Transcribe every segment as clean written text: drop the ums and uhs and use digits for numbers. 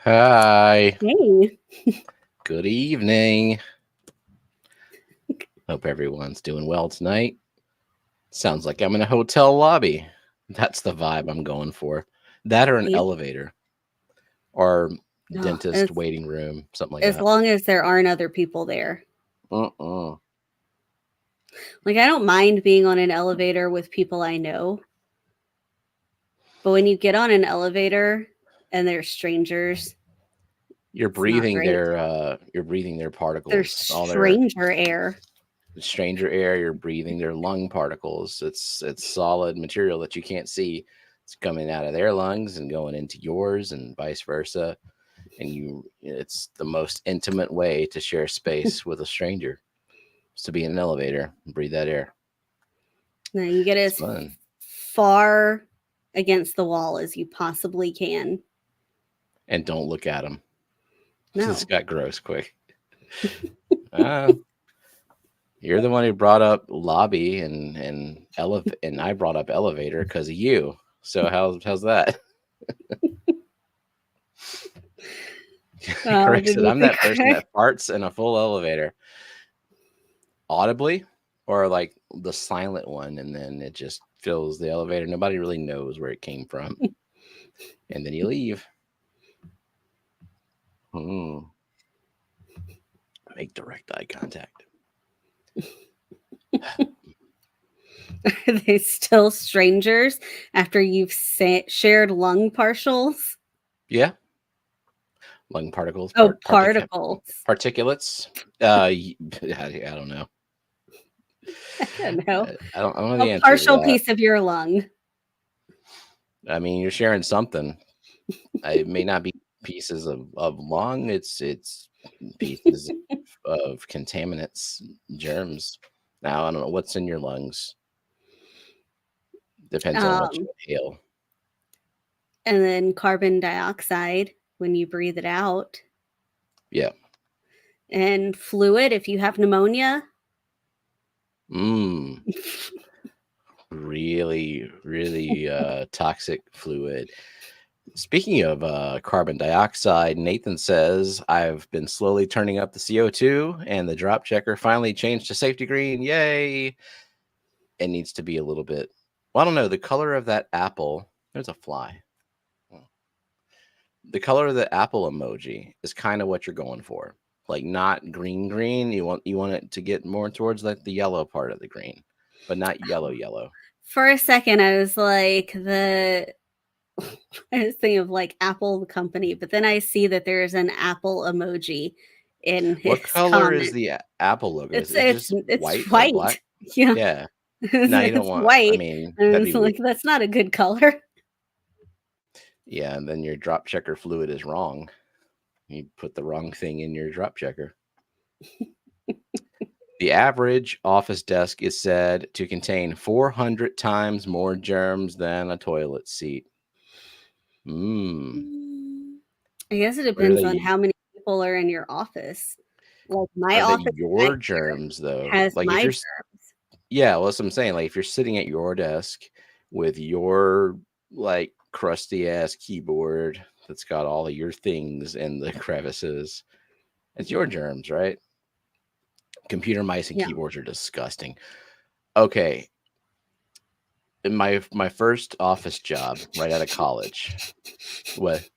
Hi. Hey. Good evening. Hope everyone's doing well tonight. Sounds like I'm in a hotel lobby. That's the vibe I'm going for. That or an Yep. elevator or No, dentist waiting room, something like as that. long as there aren't other people there. Uh-uh. Like, I don't mind being on an elevator with people I know. But when you get on an elevator and there's strangers, you're breathing their particles. There's stranger air. Stranger air, you're breathing their lung particles. It's solid material that you can't see. It's coming out of their lungs and going into yours and vice versa. And it's the most intimate way to share space with a stranger. Is to be in an elevator and breathe that air. Now you get as far against the wall as you possibly can. And don't look at them. No. This got gross quick. You're the one who brought up lobby and I brought up elevator because of you. So how's that? Corrected. I'm that person that farts in a full elevator. Audibly, or like the silent one, and then it just fills the elevator. Nobody really knows where it came from. And then you leave. Make direct eye contact. Are they still strangers after you've shared lung partials? Yeah. Lung particles. Particles. Particulates. I don't know. I don't know. I don't know the answer. A partial piece of your lung. I mean, you're sharing something. It may not be pieces of lung. It's pieces of contaminants, germs. Now I don't know what's in your lungs. Depends on what you inhale. And then carbon dioxide when you breathe it out. Yeah. And fluid if you have pneumonia. Really, really toxic fluid. Speaking of carbon dioxide, Nathan says, I've been slowly turning up the CO2 and the drop checker finally changed to safety green. Yay. It needs to be a little bit, well, I don't know, the color of that apple. There's a fly. The color of the apple emoji is kind of what you're going for. Like not green. You want it to get more towards like the yellow part of the green, but not yellow. For a second, I was like I was thinking of like Apple the company, but then I see that there's an apple emoji in his What color comment. is the Apple logo? It's white. White. Black? Yeah. No, you don't want. White. I mean, that'd be like that's not a good color. Yeah, and then your drop checker fluid is wrong. You put the wrong thing in your drop checker. The average office desk is said to contain 400 times more germs than a toilet seat. I guess it depends on how many people are in your office. Like my office, your germs though, has like my if you're, germs. Yeah, well, that's what I'm saying. Like if you're sitting at your desk with your like crusty ass keyboard that's got all of your things in the crevices, it's your germs, right? Computer mice and keyboards are disgusting. Okay. In my first office job right out of college. What?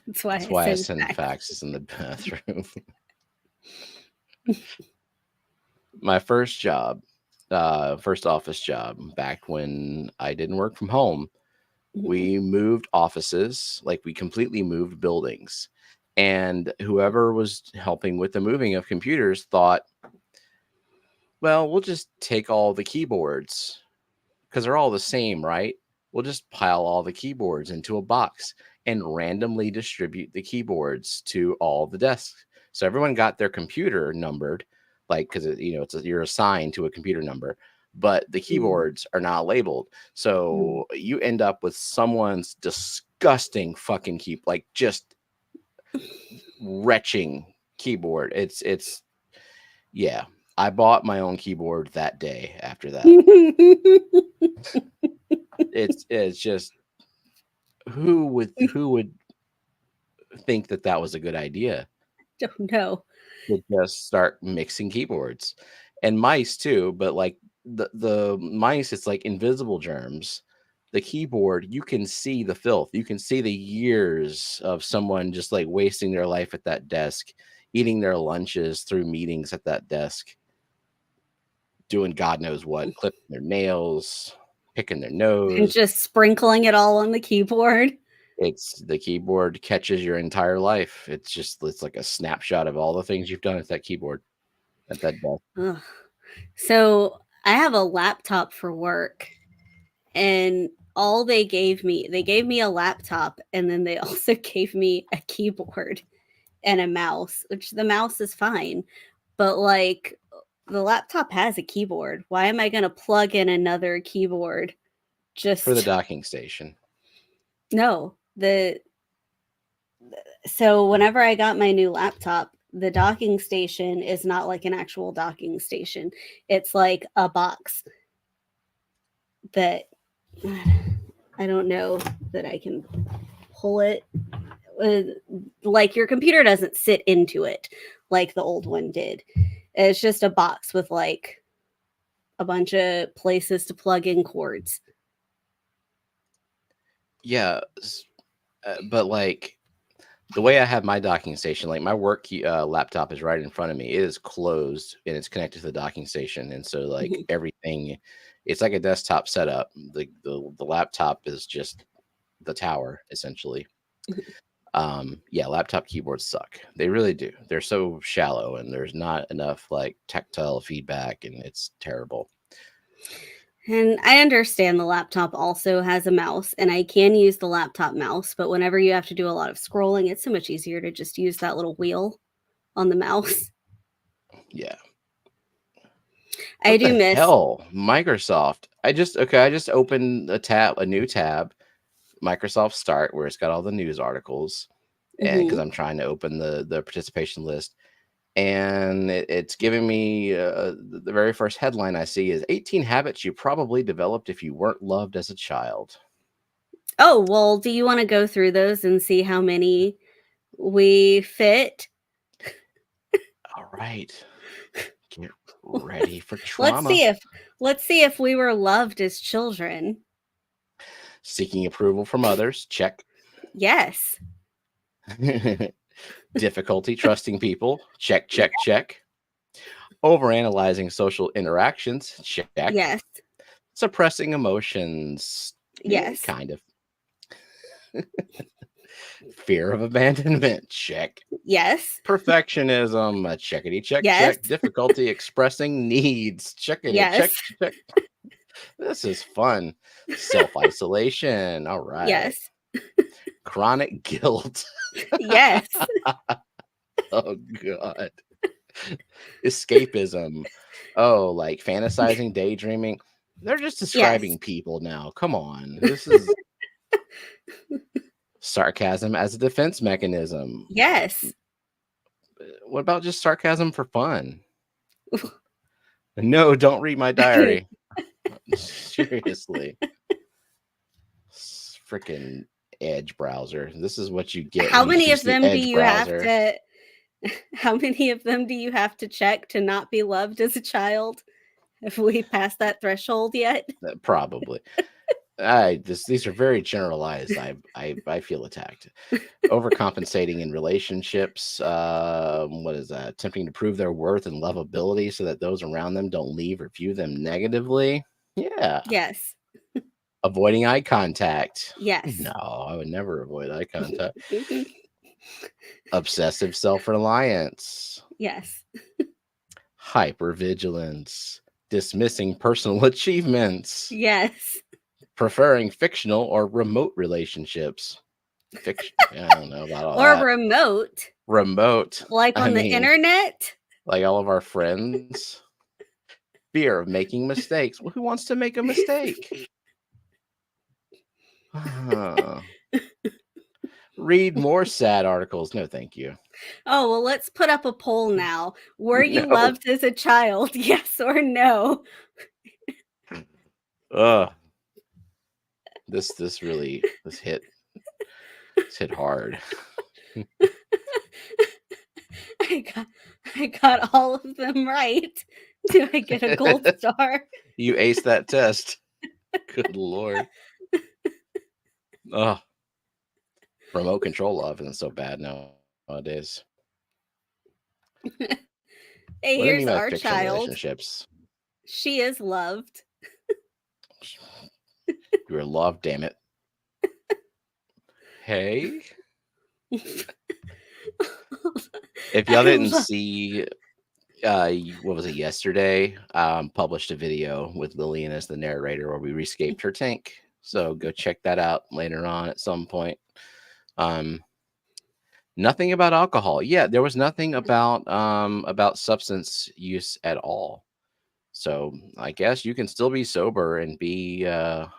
That's why I send faxes in the bathroom. My first job, first office job back when I didn't work from home, we moved offices, like we completely moved buildings. And whoever was helping with the moving of computers thought, well, we'll just take all the keyboards because they're all the same, right? We'll just pile all the keyboards into a box and randomly distribute the keyboards to all the desks. So everyone got their computer numbered, like, because you're assigned to a computer number, but the keyboards are not labeled. So you end up with someone's disgusting fucking like just retching keyboard. It's yeah. I bought my own keyboard that day after that. It's just who would think that was a good idea? Don't know. To just start mixing keyboards and mice too, but like the mice, it's like invisible germs. The keyboard, you can see the filth, you can see the years of someone just like wasting their life at that desk, eating their lunches through meetings at that desk, doing God knows what, clipping their nails, picking their nose, and just sprinkling it all on the keyboard. It's the keyboard catches your entire life. It's like a snapshot of all the things you've done at that keyboard, at that desk. Ugh. So I have a laptop for work, and all they gave me a laptop, and then they also gave me a keyboard and a mouse, which the mouse is fine, but like the laptop has a keyboard. Why am I going to plug in another keyboard just for the docking station? No, so whenever I got my new laptop, the docking station is not like an actual docking station. It's like a box that I don't know that I can pull it. Like your computer doesn't sit into it like the old one did. It's just a box with like a bunch of places to plug in cords. Yeah, but like the way I have my docking station, like my work laptop is right in front of me. It is closed and it's connected to the docking station, and so like everything, it's like a desktop setup. The laptop is just the tower essentially. Yeah, laptop keyboards suck. They really do. They're so shallow, and there's not enough like tactile feedback, and it's terrible. And I understand the laptop also has a mouse, and I can use the laptop mouse, but whenever you have to do a lot of scrolling, it's so much easier to just use that little wheel on the mouse. Yeah. I do miss Microsoft. I just opened a new tab, Microsoft Start, where it's got all the news articles, and because I'm trying to open the participation list, and it's giving me the very first headline I see is 18 habits you probably developed if you weren't loved as a child. Oh, well, do you want to go through those and see how many we fit? All right. Get ready for trauma. Let's see if we were loved as children. Seeking approval from others, check. Yes. Difficulty trusting people, check. Overanalyzing social interactions, check. Yes. Suppressing emotions, yes. Kind of. Fear of abandonment, check. Yes. Perfectionism, checkity check. Yes. Check. Difficulty expressing needs, checkity yes. check. This is fun. Self-isolation, all right. Yes. Chronic guilt. Yes. Oh God. Escapism. Oh, like fantasizing, daydreaming. They're just describing people now. Come on. This is sarcasm as a defense mechanism. Yes. What about just sarcasm for fun? No, don't read my diary. Seriously. Freaking Edge browser. This is what you get. How many of them do you have to How many of them do you have to check to not be loved as a child? Have we passed that threshold yet? Probably. These are very generalized. I feel attacked. Overcompensating in relationships. What is that? Attempting to prove their worth and lovability so that those around them don't leave or view them negatively. Yeah. Yes. Avoiding eye contact. Yes. No, I would never avoid eye contact. Obsessive self-reliance. Yes. Hypervigilance. Dismissing personal achievements. Yes. Preferring fictional or remote relationships. fiction. I don't know about all Or that. remote, Remote. like I on the mean, internet. like all of our friends. Fear of making mistakes. Well, who wants to make a mistake? Read more sad articles. No, thank you. Oh, well, let's put up a poll now. Were you No. loved as a child? Yes or no? This really hit hard. I got all of them right. Do I get a gold star? You aced that test. Good Lord. Oh, remote control love isn't so bad nowadays. Hey, What do you here's mean by our fictional child. relationships? She is loved. You were loved, damn it. Hey. If y'all didn't see, what was it, yesterday? Published a video with Lillian as the narrator where we rescaped her tank. So go check that out later on at some point. Nothing about alcohol. Yeah, there was nothing about substance use at all. So I guess you can still be sober and be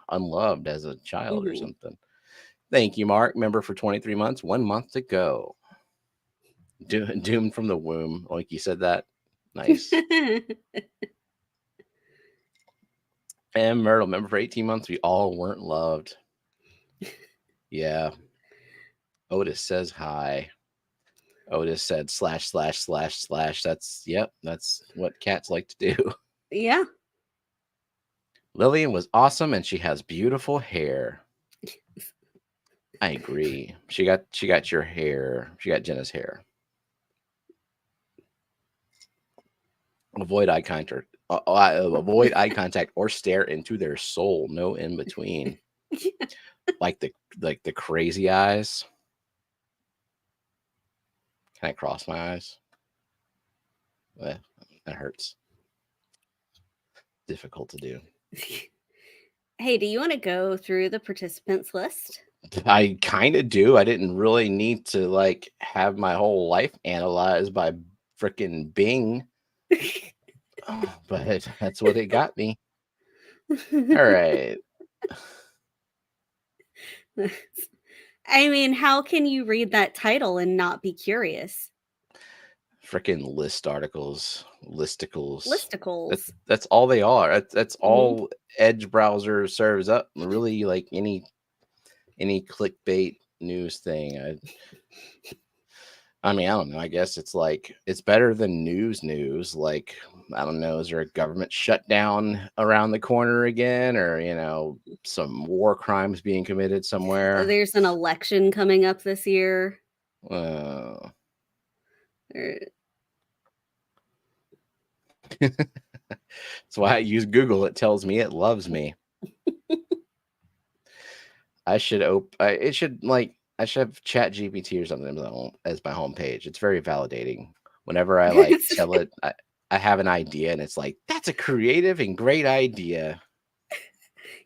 unloved as a child or something. Thank you, Mark. Member for 23 months, 1 month to go. Doomed from the womb, like you said that. Nice. And Myrtle, member for 18 months, we all weren't loved. Yeah. Otis says hi. Otis said /////. That's what cats like to do. Yeah. Lillian was awesome and she has beautiful hair. I agree. She got your hair. She got Jenna's hair. Avoid eye contact. Avoid eye contact or stare into their soul. No in between. Like the crazy eyes. Can I cross my eyes? That hurts. Difficult to do. Hey, do you want to go through the participants list? I kind of do. I didn't really need to like have my whole life analyzed by freaking Bing. But that's what it got me. All right. I mean, how can you read that title and not be curious? Freaking list articles, Listicles. That's all they are. That's all Edge browser serves up. Really, like any clickbait news thing. I mean, I don't know. I guess it's like it's better than news. Like, I don't know, is there a government shutdown around the corner again, or some war crimes being committed somewhere? There's an election coming up this year. That's why I use Google. It tells me it loves me. I should I should have Chat GPT or something as my homepage. It's very validating. Whenever I like tell it, I have an idea, and it's like, that's a creative and great idea.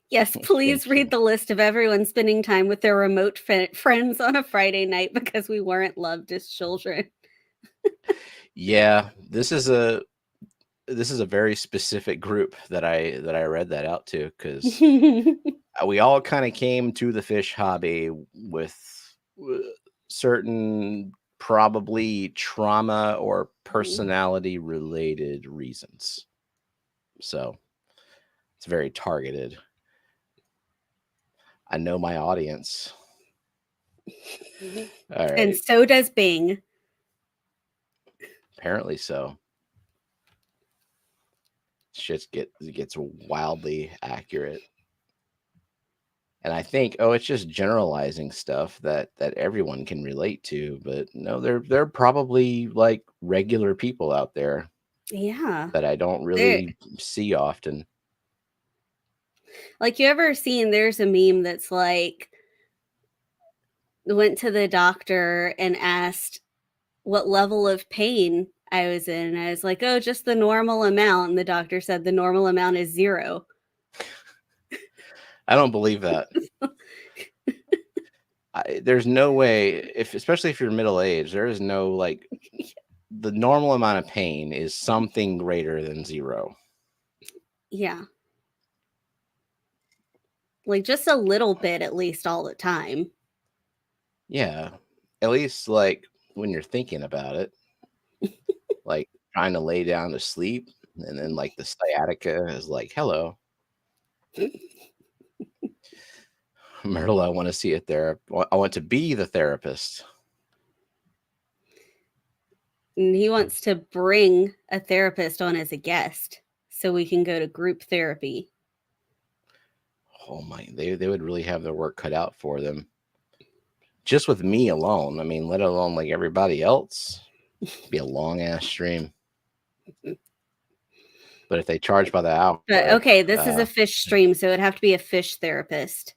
Yes, please read the list of everyone spending time with their remote friends on a Friday night because we weren't loved as children. Yeah, this is a very specific group that I read that out to, because we all kind of came to the fish hobby with certain probably trauma or personality related reasons. So it's very targeted. I know my audience. All right. And so does Bing. Apparently so. Shit gets wildly accurate. And I think, it's just generalizing stuff that everyone can relate to, but no, they're probably like regular people out there. Yeah. That I don't really see often. Like, you ever seen, there's a meme that's like, went to the doctor and asked what level of pain I was in. I was like, oh, just the normal amount. And the doctor said the normal amount is 0. I don't believe that. there's no way, especially if you're middle aged, there is no like the normal amount of pain is something greater than 0. Yeah. Like just a little bit at least all the time. Yeah. At least like when you're thinking about it, like trying to lay down to sleep, and then like the sciatica is like, hello, Myrtle, I want to see a therapist. I want to be the therapist. And he wants to bring a therapist on as a guest so we can go to group therapy. Oh my, they would really have their work cut out for them. Just with me alone. I mean, let alone like everybody else. It'd be a long ass stream. But if they charge by the hour. But okay, this is a fish stream, so it'd have to be a fish therapist.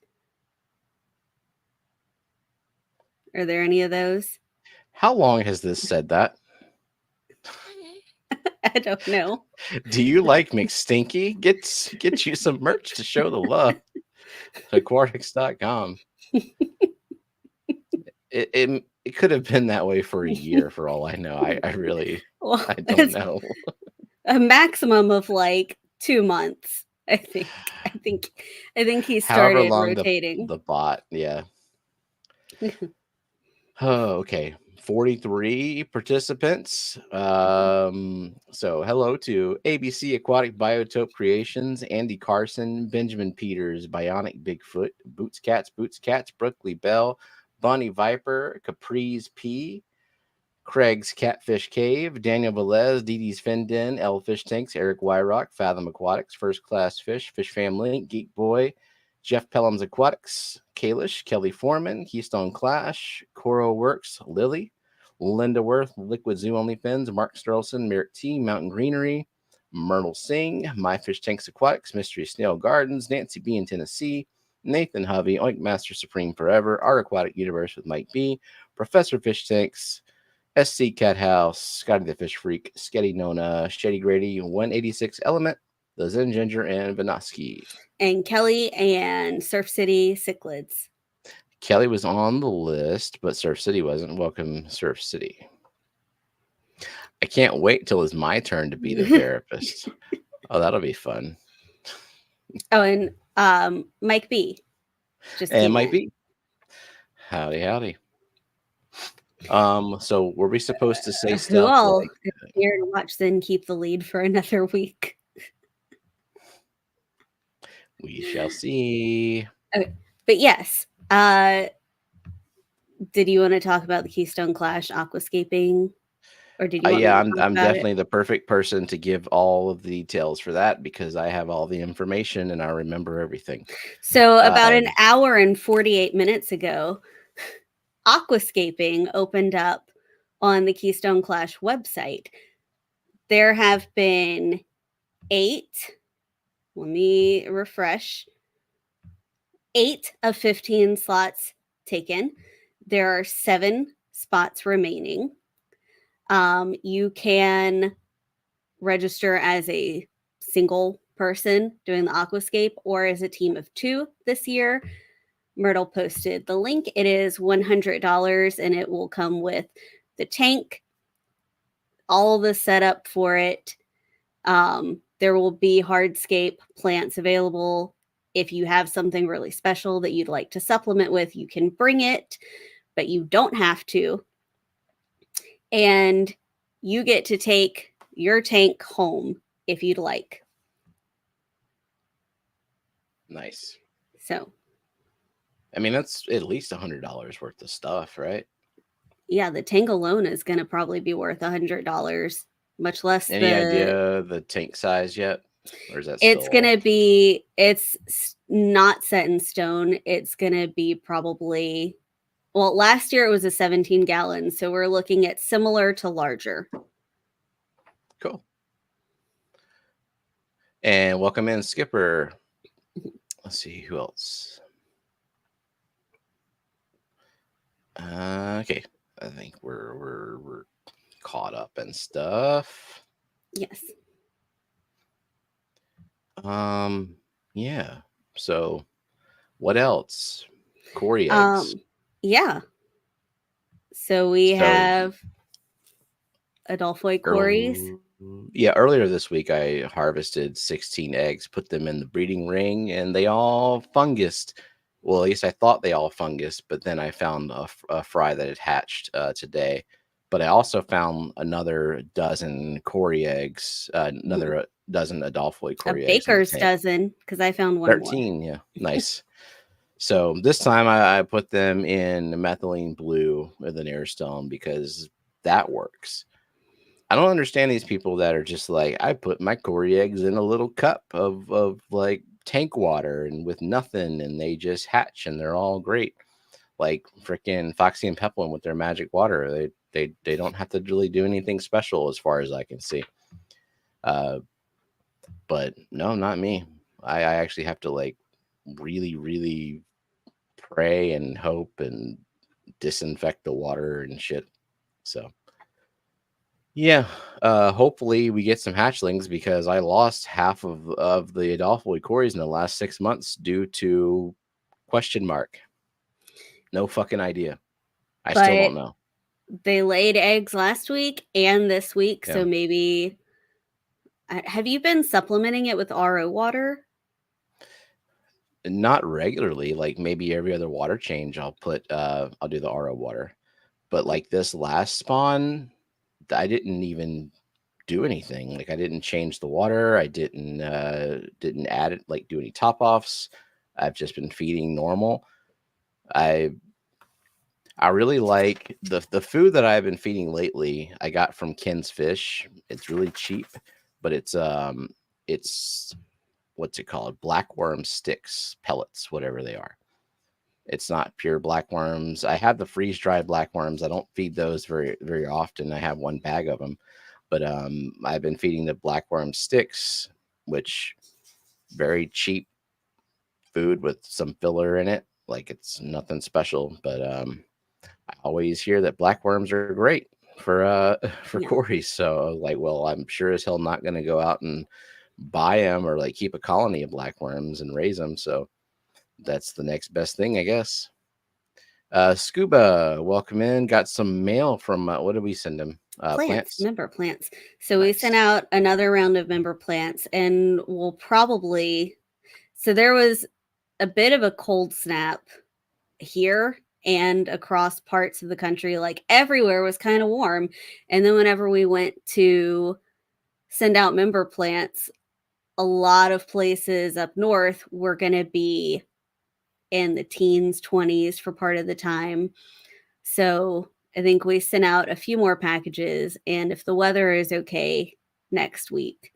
Are there any of those? How long has this said that? I don't know. Do you like McStinky? Get you some merch to show the love. Aquatics.com. It could have been that way for a year for all I know. I really I don't know. A maximum of like 2 months, I think. I think he started rotating. The bot, yeah. Oh, okay. 43 participants. So hello to ABC Aquatic Biotope Creations, Andy Carson, Benjamin Peters, Bionic Bigfoot, Boots Cats, Brookley Bell, Bonnie Viper, Capri's P, Craig's Catfish Cave, Daniel Velez, Dee Dee's Fin Den, L Fish Tanks, Eric Wyrock, Fathom Aquatics, First Class Fish, Fishfam Link, Geek Boy, Jeff Pelham's Aquatics, Kalish, Kelly Foreman, Keystone Clash, Coro Works, Lily, Linda Worth, Liquid Zoo Only Fins, Mark Sterlson, Merrick T, Mountain Greenery, Myrtle Singh, My Fish Tanks Aquatics, Mystery Snail Gardens, Nancy B in Tennessee, Nathan Hovey, Oink Master Supreme Forever, Our Aquatic Universe with Mike B, Professor Fish Tanks, SC Cat House, Scotty the Fish Freak, Sketty Nona, Shetty Grady, 186 Element, The Zen Ginger, and Vanoski. And Kelly and Surf City Cichlids. Kelly was on the list, but Surf City wasn't. Welcome, Surf City. I can't wait till it's my turn to be the therapist. Oh, that'll be fun. Oh, and Mike B. And Mike B. Howdy. So were we supposed to say stuff? Who all here to watch then keep the lead for another week? We shall see. Okay. But yes, did you want to talk about the Keystone Clash aquascaping, or did you? Yeah, I'm definitely the perfect person to give all of the details for that because I have all the information and I remember everything. So about an hour and 48 minutes ago, aquascaping opened up on the Keystone Clash website. There have been 8. Let me refresh. 8 of 15 slots taken. There are 7 spots remaining. You can register as a single person doing the aquascape or as a team of 2 this year. Myrtle posted the link. It is $100 and it will come with the tank, all the setup for it. There will be hardscape plants available. If you have something really special that you'd like to supplement with, you can bring it, but you don't have to. And you get to take your tank home if you'd like. Nice. So, I mean, that's at least $100 worth of stuff, right? Yeah, the tank alone is going to probably be worth $100, much less. Any idea the tank size yet? Or is that it's going to be, it's not set in stone. It's going to be probably, well, last year it was a 17 gallon. So we're looking at similar to larger. Cool. And welcome in, Skipper. Let's see who else. Okay, I think we're caught up and stuff. Yes. Yeah. So, what else? Corey eggs. Yeah. So we So have Adolphoid Cories. earlier this week I harvested 16 eggs, put them in the breeding ring, and they all fungused. Well, at least I thought they all fungus, but then I found a fry that had hatched today. But I also found another dozen Cory eggs, another dozen Adolphoid A Cory eggs in the baker's tank. dozen, because I found one more. 13, yeah, nice. So this time I put them in methylene blue with an air stone because that works. I don't understand these people that are just like, I put my Cory eggs in a little cup of like tank water and with nothing, and they just hatch and they're all great. Like freaking Foxy and Peplin with their magic water. They don't have to really do anything special as far as I can see. But no, not me. I actually have to like really, really pray and hope and disinfect the water and shit. So yeah, hopefully we get some hatchlings because I lost half of the Adolphoid Cories in the last 6 months due to question mark. No fucking idea. I still But don't know. they laid eggs last week and this week, Yeah. so maybe. Have you been supplementing it with RO water? Not regularly, like maybe every other water change I'll do the RO water. But like this last spawn, I didn't even do anything. Like I didn't change the water. I didn't add it, like do any top offs. I've just been feeding normal. I really like the food that I've been feeding lately. I got from Ken's Fish. It's really cheap, but it's what's it called? Blackworm sticks, pellets, whatever they are. It's not pure blackworms. I have the freeze dried blackworms. I don't feed those very often. I have one bag of them, but I've been feeding the blackworm sticks, which very cheap food with some filler in it. Like it's nothing special, but I always hear that blackworms are great for Yeah. Cory. So like, well, I'm sure as hell not going to go out and buy them or like keep a colony of blackworms and raise them. So that's the next best thing, I guess. Scuba, welcome in. Got some mail from what did we send him? Plants. Member plants. So we Nice. sent out another round of member plants, and we'll probably. So there was a bit of a cold snap here and across parts of the country. Like everywhere was kind of warm, and then whenever we went to send out member plants, a lot of places up north were going to be in the teens, 20s for part of the time. So I think we sent out a few more packages, and if the weather is okay next week,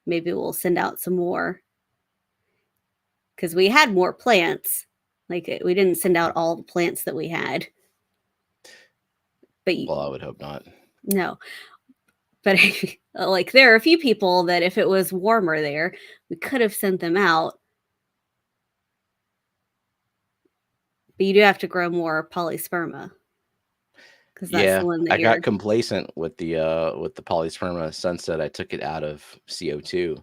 maybe we'll send out some more because we had more plants. Like we didn't send out all the plants that we had, but Well, I would hope not. no. But like there are a few people that if it was warmer there, we could have sent them out. But you do have to grow more polysperma because that's the one that I you're. got complacent with the polysperma sunset. I took it out of CO2,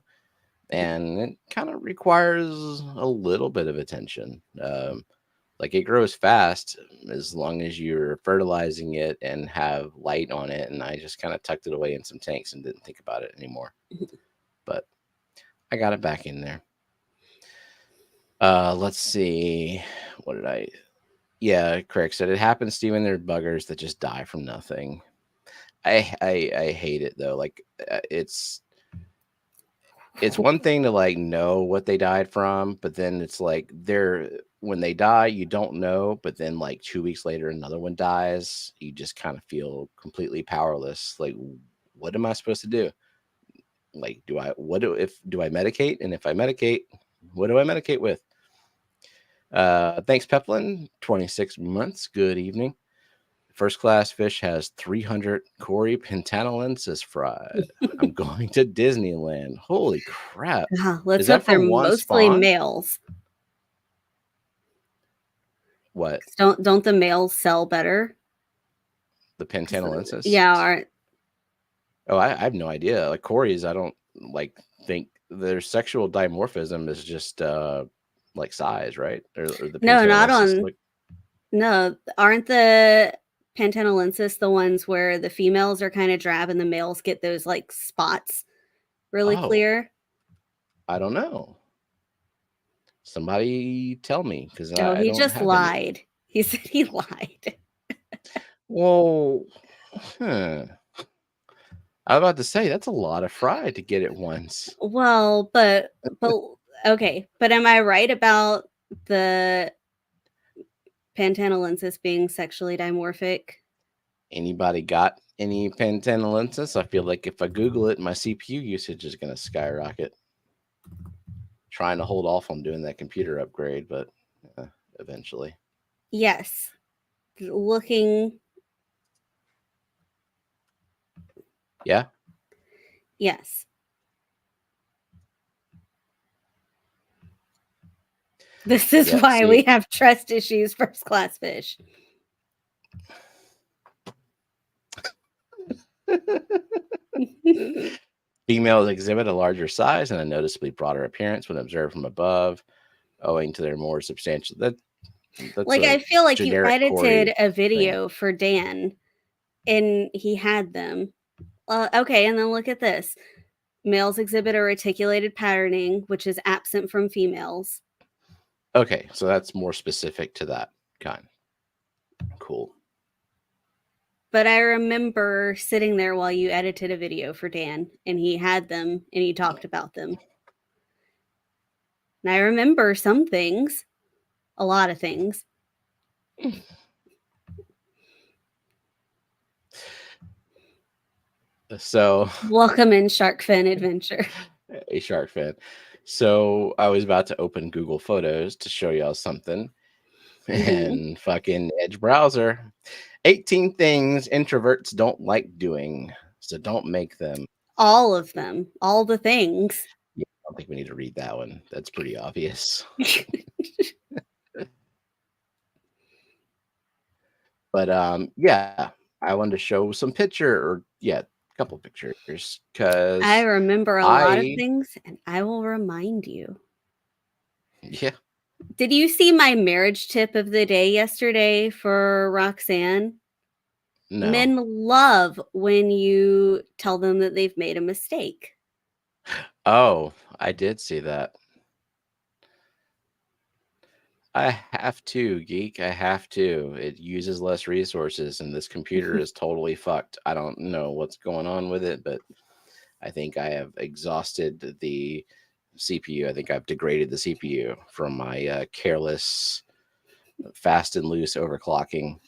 and it kind of requires a little bit of attention. Like it grows fast as long as you're fertilizing it and have light on it. And I just kind of tucked it away in some tanks and didn't think about it anymore. But I got it back in there. Let's see. What did I? Yeah, Craig said it happens, Steven. There are buggers that just die from nothing. I hate it though. Like it's one thing to like know what they died from, but then it's like when they die, you don't know, but then like 2 weeks later another one dies. You just kind of feel completely powerless. Like, what am I supposed to do? Like, do I medicate? And if I medicate, what do I medicate with? Thanks, Peplin. 26 months. Good evening. First class fish has 300 Cory pentanensis fried. I'm going to Disneyland. Holy crap. Let's Is that hope they're from one mostly spawn? males. What? Don't the males sell better? The pentanensis? Yeah, aren't. Oh, I have no idea. Like Cory's, I don't like think their sexual dimorphism is just like size, right? Or the No, not pentanensis on like No, aren't the Pantanensis the ones where the females are kind of drab and the males get those like spots really Oh, clear? I don't know. Somebody tell me, because No, I he don't just have any. lied. He said he lied. Well, huh. I was about to say that's a lot of fry to get at once. Well, but okay, but am I right about the Pantanensis being sexually dimorphic? Anybody got any Pantanensis? I feel like if I Google it, my CPU usage is going to skyrocket. Trying to hold off on doing that computer upgrade, but eventually. Yes. Looking, Yeah. yes. This is Yep. why we See, have trust issues, first class fish. females exhibit a larger size and a noticeably broader appearance when observed from above, owing to their more substantial. That's Like, a I feel like you generic edited Corey a thing. video for Dan and he had them. Okay, and then look at this. Males exhibit a reticulated patterning, which is absent from females. Okay, so that's more specific to that kind. Cool. But I remember sitting there while you edited a video for Dan and he had them and he talked about them. And I remember some things, a lot of things. So, Welcome in Shark Fin Adventure. a shark fan. So, I was about to open Google Photos to show y'all something, and fucking Edge browser. 18 things introverts don't like doing, so don't make them. All of them, all the things. Yeah, I don't think we need to read that one. That's pretty obvious. But yeah, I wanted to show some a couple pictures I because remember a lot of I things and I will remind you. yeah. Did you see my marriage tip of the day yesterday for Roxanne? No. Men love when you tell them that they've made a mistake. Oh, I did see that. I have to, geek. I have to. It uses less resources, and this computer is totally fucked. I don't know what's going on with it, but I think I have exhausted the CPU. I think I've degraded the CPU from my careless, fast and loose overclocking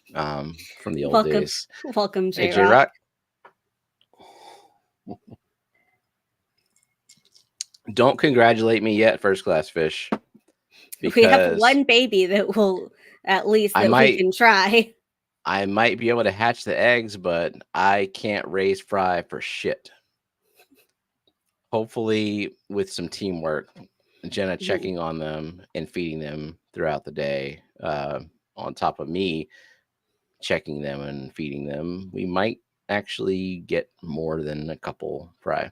from the old Welcome, days. welcome, Hey, J J Rock. Rock. Don't congratulate me yet, first class fish, We have because one baby that will at least I that we might can try. I might be able to hatch the eggs, but I can't raise fry for shit. Hopefully, with some teamwork, Jenna checking on them and feeding them throughout the day, on top of me checking them and feeding them, we might actually get more than a couple fry.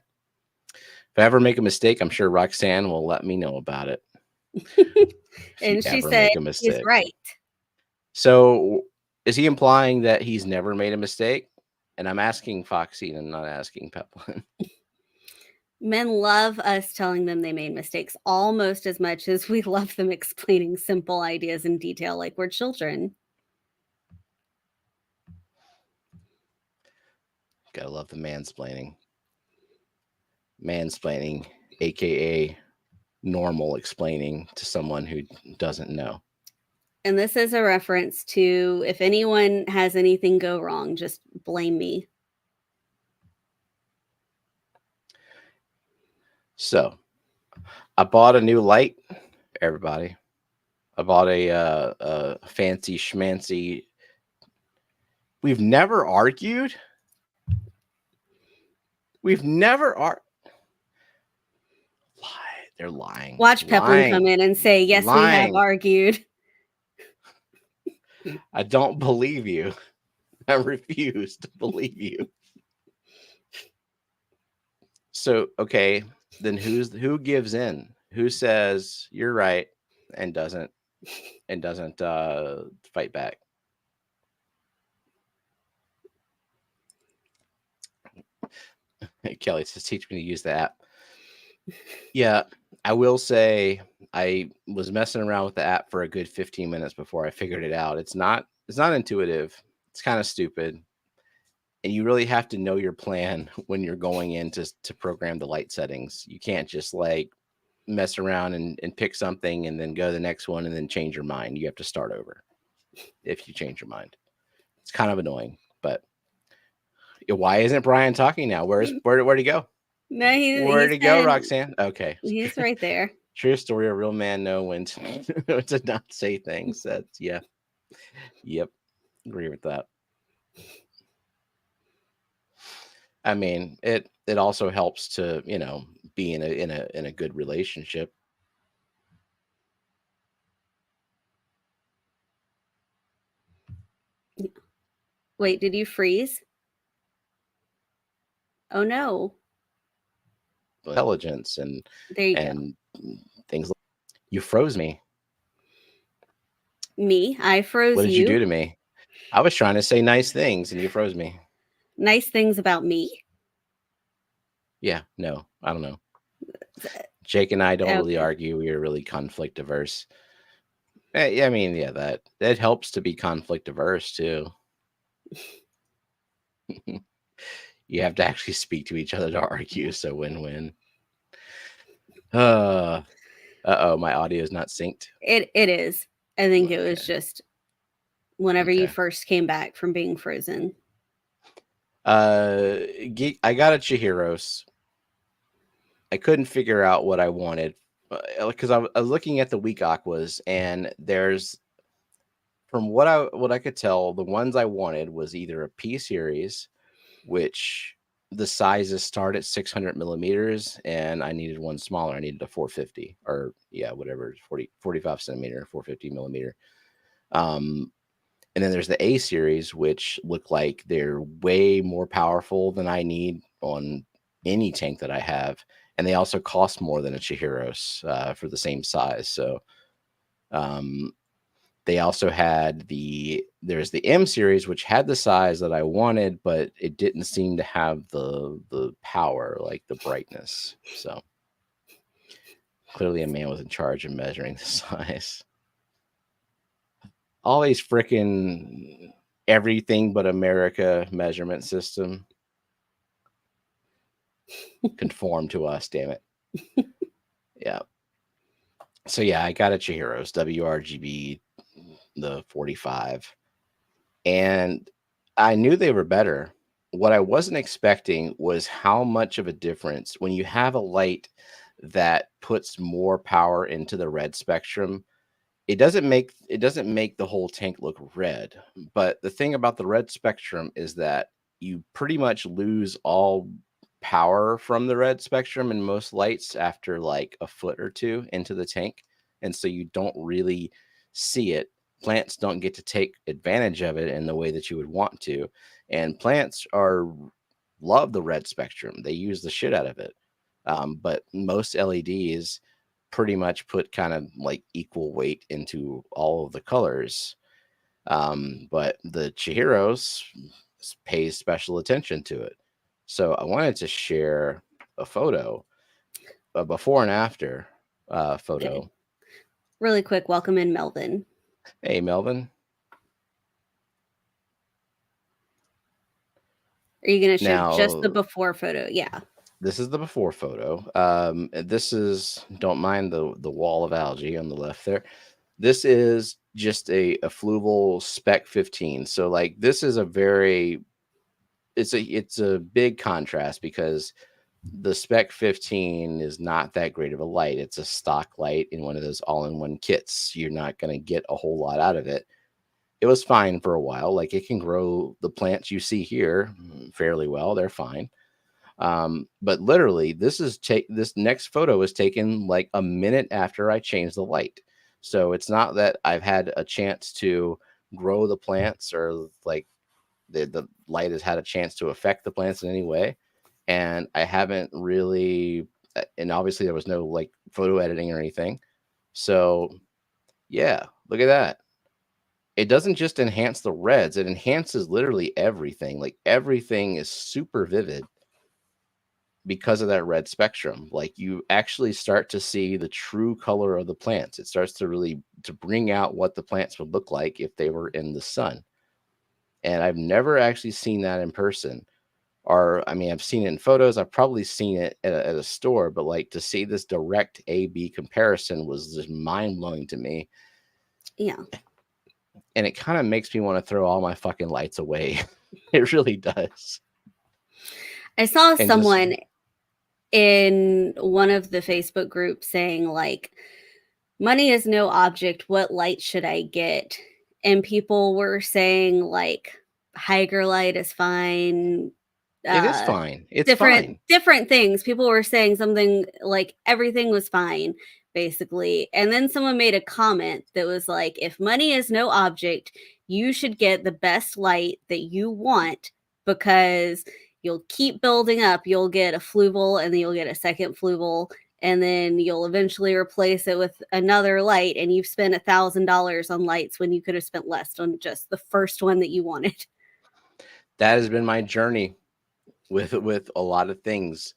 If I ever make a mistake, I'm sure Roxanne will let me know about it. If you And she ever said make a he's mistake. right. So, is he implying that he's never made a mistake? And I'm asking Foxy and not asking Peplin. Men love us telling them they made mistakes almost as much as we love them explaining simple ideas in detail like we're children. Gotta love the mansplaining. Mansplaining, aka normal explaining to someone who doesn't know. And this is a reference to if anyone has anything go wrong, just blame me. So, I bought a new light, everybody. I bought a fancy schmancy. We've never argued. We've never They're lying. Watch Peplin come Lying. in and say, yes, we have Lying. argued. I don't believe you. I refuse to believe you. So, okay, then who gives in? Who says you're right and doesn't and doesn't fight back. Kelly says, teach me to use the app. Yeah, I will say I was messing around with the app for a good 15 minutes before I figured it out. It's not intuitive. It's kind of stupid. And you really have to know your plan when you're going in to program the light settings. You can't just like mess around and pick something and then go to the next one and then change your mind. You have to start over if you change your mind. It's kind of annoying, but why isn't Brian talking now? Where'd he go? No, Where'd he go, Roxanne? Okay. He's right there. True story. A real man know when to not say things. That's yeah. Yep. Agree with that. I mean, it also helps to, be in a good relationship. Wait, did you freeze? Oh no. Intelligence and There you and things like you froze me. Me? I froze What did you do to me? I was trying to say nice things and you froze me. Nice things about me? Yeah, no, I don't know. Jake and I don't really Okay. argue. We are really conflict averse. I mean, yeah, that helps to be conflict averse too. You have to actually speak to each other to argue, so win-win. Uh-oh, my audio is not synced. It is. I think it was Okay. just whenever you Okay. first came back from being frozen. I got a Chihiros. I couldn't figure out what I wanted because I was looking at the weak aquas, and there's, from what I could tell, the ones I wanted was either a P series, which the sizes start at 600 millimeters, and I needed one smaller. I needed a 450, or yeah, whatever, 45 centimeter, 450 millimeter. And then there's the A series, which look like they're way more powerful than I need on any tank that I have. And they also cost more than a Chihiros for the same size. So they also had there's the M series, which had the size that I wanted, but it didn't seem to have the power, like the brightness. So clearly a man was in charge of measuring the size. All these freaking everything but America measurement system conform to us, damn it. Yeah. So yeah, I got a Chihiros WRGB, the 45, and I knew they were better. What I wasn't expecting was how much of a difference when you have a light that puts more power into the red spectrum. It doesn't make the whole tank look red, but the thing about the red spectrum is that you pretty much lose all power from the red spectrum in most lights after like a foot or two into the tank, and so you don't really see it. Plants don't get to take advantage of it in the way that you would want to, and plants love the red spectrum. They use the shit out of it. But most LEDs pretty much put kind of like equal weight into all of the colors. But the Chihiros pays special attention to it. So I wanted to share a photo, a before and after photo. Okay. Really quick, welcome in Melvin. Hey, Melvin. Are you going to show just the before photo? Yeah. This is the before photo. This is, don't mind the wall of algae on the left there. This is just a fluval spec 15. So like this is it's a big contrast because the spec 15 is not that great of a light. It's a stock light in one of those all-in-one kits. You're not going to get a whole lot out of it. It was fine for a while. Like it can grow the plants you see here fairly well. They're fine. But literally this next photo was taken like a minute after I changed the light. So it's not that I've had a chance to grow the plants or like the light has had a chance to affect the plants in any way. And I haven't really, and obviously there was no like photo editing or anything. So Yeah, look at that. It doesn't just enhance the reds, it enhances literally everything. Like everything is super vivid because of that red spectrum. Like you actually start to see the true color of the plants. It starts to really to bring out what the plants would look like if they were in the sun. And I've never actually seen that in person. Or I mean, I've seen it in photos. I've probably seen it at a store, but like to see this direct A/B comparison was just mind blowing to me. Yeah. And it kind of makes me want to throw all my fucking lights away. It really does. I saw And just someone in one of the Facebook groups saying, like, money is no object. What light should I get? And people were saying, like, Hygger light is fine. it is fine. It's Different fine. different things. People were saying something like everything was fine, basically. And then someone made a comment that was like, if money is no object, you should get the best light that you want, because you'll keep building up. You'll get a fluval, and then you'll get a second fluval, and then you'll eventually replace it with another light, and you've spent $1,000 on lights when you could have spent less on just the first one that you wanted. That has been my journey with a lot of things.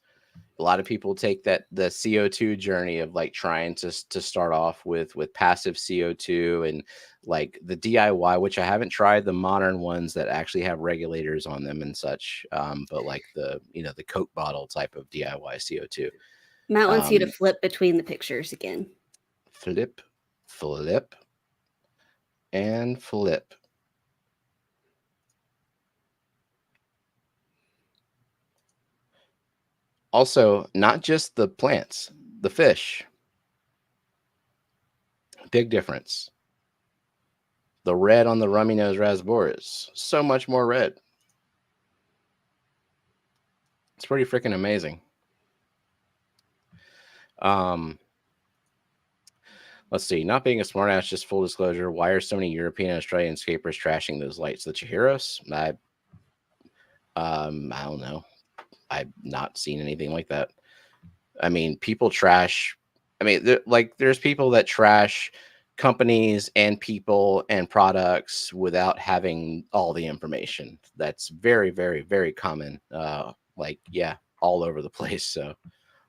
A lot of people take the CO2 journey of like trying to start off with passive CO2 and like the DIY, which I haven't tried the modern ones that actually have regulators on them and such. But like the the Coke bottle type of DIY CO2. Matt wants you to flip between the pictures again. Flip, and flip. Also, not just the plants, the fish. Big difference. The red on the rummy nose rasboris, so much more red. It's pretty freaking amazing. Let's see. Not being a smartass, just full disclosure. Why are so many European and Australian scapers trashing those lights? The Chihiros? I don't know. I've not seen anything like that. I mean, people trash. I mean, there's people that trash companies and people and products without having all the information. That's very, very, very common. Yeah, all over the place. So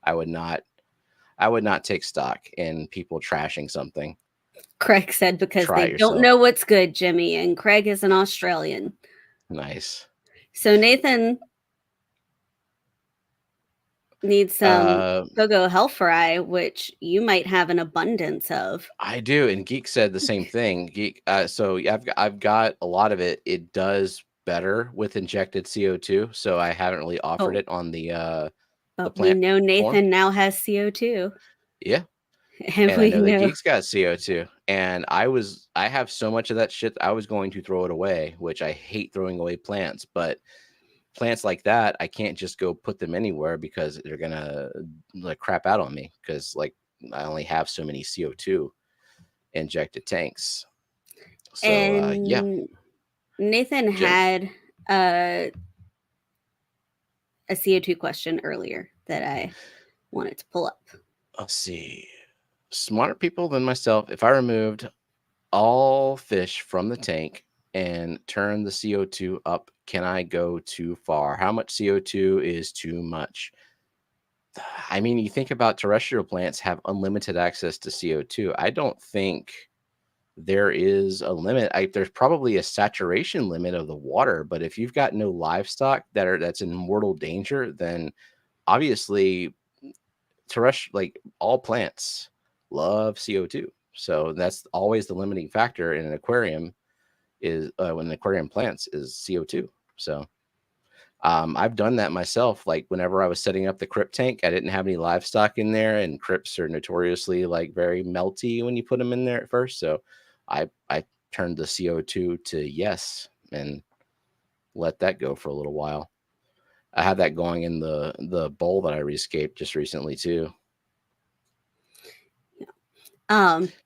I would not take stock in people trashing something. Craig said, because Try they it don't yourself. know what's good, Jimmy. And Craig is an Australian. Nice. So Nathan needs some Go Hell Fry, which you might have an abundance of. I do, and Geek said the same thing. Geek, so I've got a lot of it. It does better with injected CO2, so I haven't really offered it on the But we plant know Nathan form. now has CO2. Yeah. And I know that Geek's got CO2, and I have so much of that shit. I was going to throw it away, which I hate throwing away plants, but plants like that, I can't just go put them anywhere because they're gonna like crap out on me, because like I only have so many CO2 injected tanks. So yeah. Nathan had a CO2 question earlier that I wanted to pull up. Let's see. Smarter people than myself, if I removed all fish from the tank and turn the CO2 up, can I go too far? How much CO2 is too much? I mean, you think about terrestrial plants have unlimited access to CO2. I don't think there is a limit. There's probably a saturation limit of the water, but if you've got no livestock that's in mortal danger, then obviously terrestrial, like all plants love CO2. So that's always the limiting factor in an aquarium, is when the aquarium plants is CO2. So I've done that myself. Like whenever I was setting up the crypt tank, I didn't have any livestock in there, and crypts are notoriously like very melty when you put them in there at first. So I turned the CO2 to yes and let that go for a little while. I had that going in the bowl that I rescaped just recently too.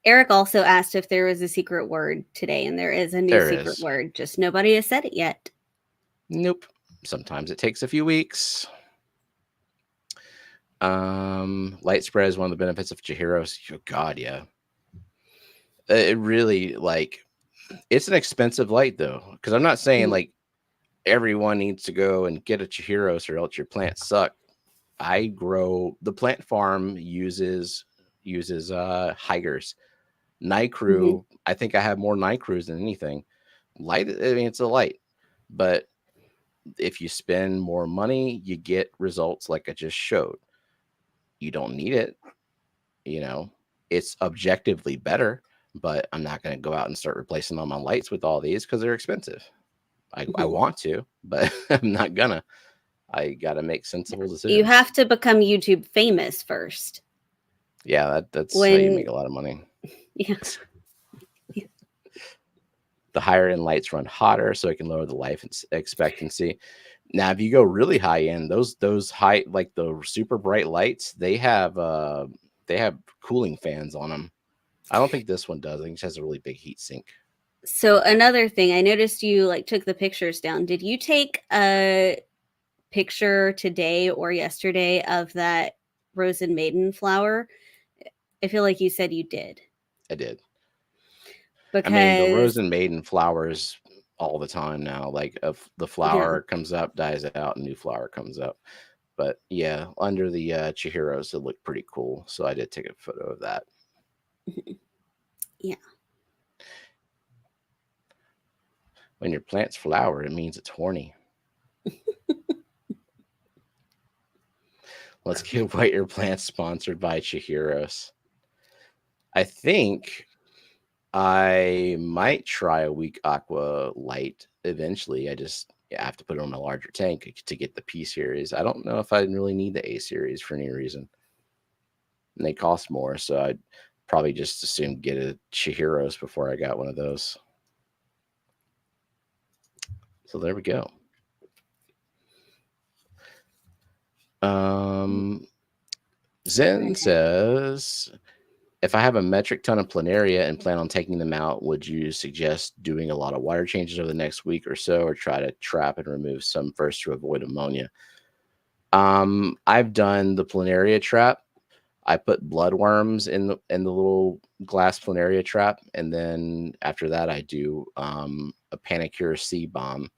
Eric also asked if there was a secret word today, and there is a new secret word. Just nobody has said it yet. Nope. Sometimes it takes a few weeks. Light spread is one of the benefits of Chihiros. Oh, God, yeah. It really like it's an expensive light though, because I'm not saying like everyone needs to go and get a Chihiros or else your plants suck. The plant farm uses hikers. Nightcrew, I think I have more Nightcrews than anything. Light, I mean, it's a light, but if you spend more money, you get results like I just showed. You don't need it, you know, it's objectively better, but I'm not going to go out and start replacing all my lights with all these because they're expensive. I want to, but I'm not gonna. I got to make sensible decisions. You have to become YouTube famous first. Yeah, that's how you make a lot of money. Yeah. The higher end lights run hotter, so it can lower the life expectancy. Now, if you go really high end, those high, like the super bright lights, they have cooling fans on them. I don't think this one does. I think it just has a really big heat sink. So another thing, I noticed you like took the pictures down. Did you take a picture today or yesterday of that rose and maiden flower? I feel like you said you did. I did. Because I mean, the rose and maiden flowers all the time now. Like if the flower comes up, dies out, a new flower comes up. But yeah, under the Chihiros, it looked pretty cool. So I did take a photo of that. Yeah. When your plants flower, it means it's horny. Let's get White Your Plants sponsored by Chihiros. I think I might try a weak aqua light eventually. I have to put it on a larger tank to get the P series. I don't know if I really need the A series for any reason. And they cost more, so I'd probably just assume get a Chihiros before I got one of those. So there we go. Zen says, if I have a metric ton of planaria and plan on taking them out, would you suggest doing a lot of water changes over the next week or so, or try to trap and remove some first to avoid ammonia? I've done the planaria trap. I put bloodworms in the little glass planaria trap, and then after that, I do a Panicure seed bomb,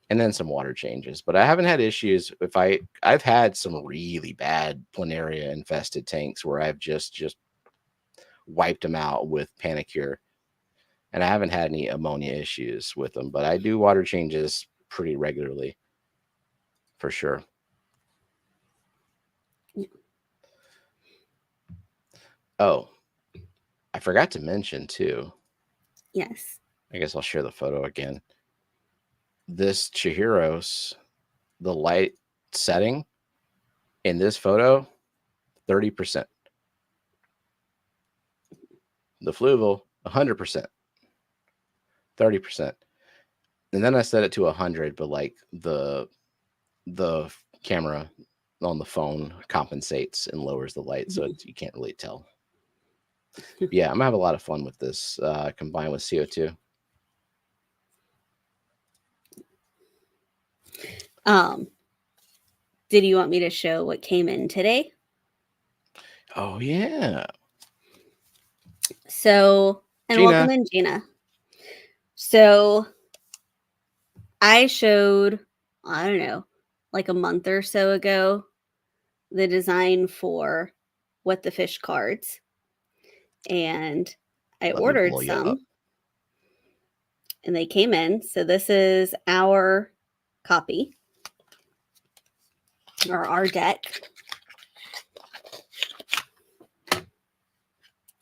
and then some water changes. But I haven't had issues. I've had some really bad planaria infested tanks where I've just wiped them out with Panicure, and I haven't had any ammonia issues with them. But I do water changes pretty regularly, for sure. Oh, I forgot to mention too. Yes. I guess I'll share the photo again. This Chihiros, the light setting in this photo, 30%. The Fluval, 100%. 30%. And then I set it to 100, but like the camera on the phone compensates and lowers the light, so you can't really tell. Yeah, I'm gonna have a lot of fun with this combined with CO2. Did you want me to show what came in today? Oh yeah. So, and Gina. welcome in, Gina. So I showed, I don't know, like a month or so ago, the design for What the Fish cards. And I ordered some. And they came in. So this is our copy, or our deck.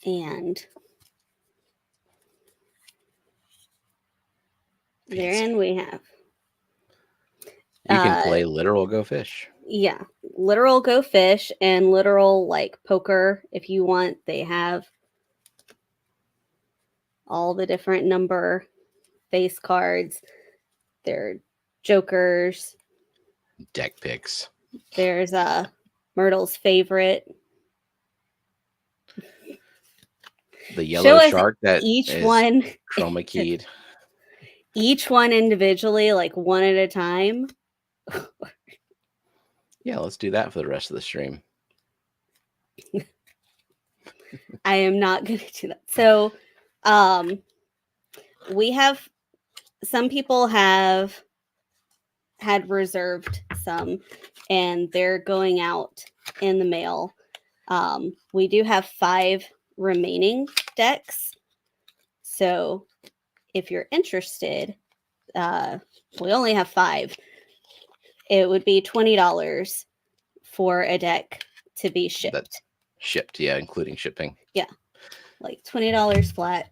And therein we have. You can play literal Go Fish. Yeah, literal Go Fish and literal like poker if you want. They have all the different number face cards. They're jokers. Deck picks. There's Myrtle's favorite. The yellow shark that each one chroma keyed. Each one individually, like one at a time. Yeah, let's do that for the rest of the stream. I am not going to do that. So We have some people have had reserved some, and they're going out in the mail. We do have 5 remaining decks, so if you're interested, we only have 5. It would be $20 for a deck to be shipped. That's shipped, yeah, including shipping. Yeah, like $20 flat,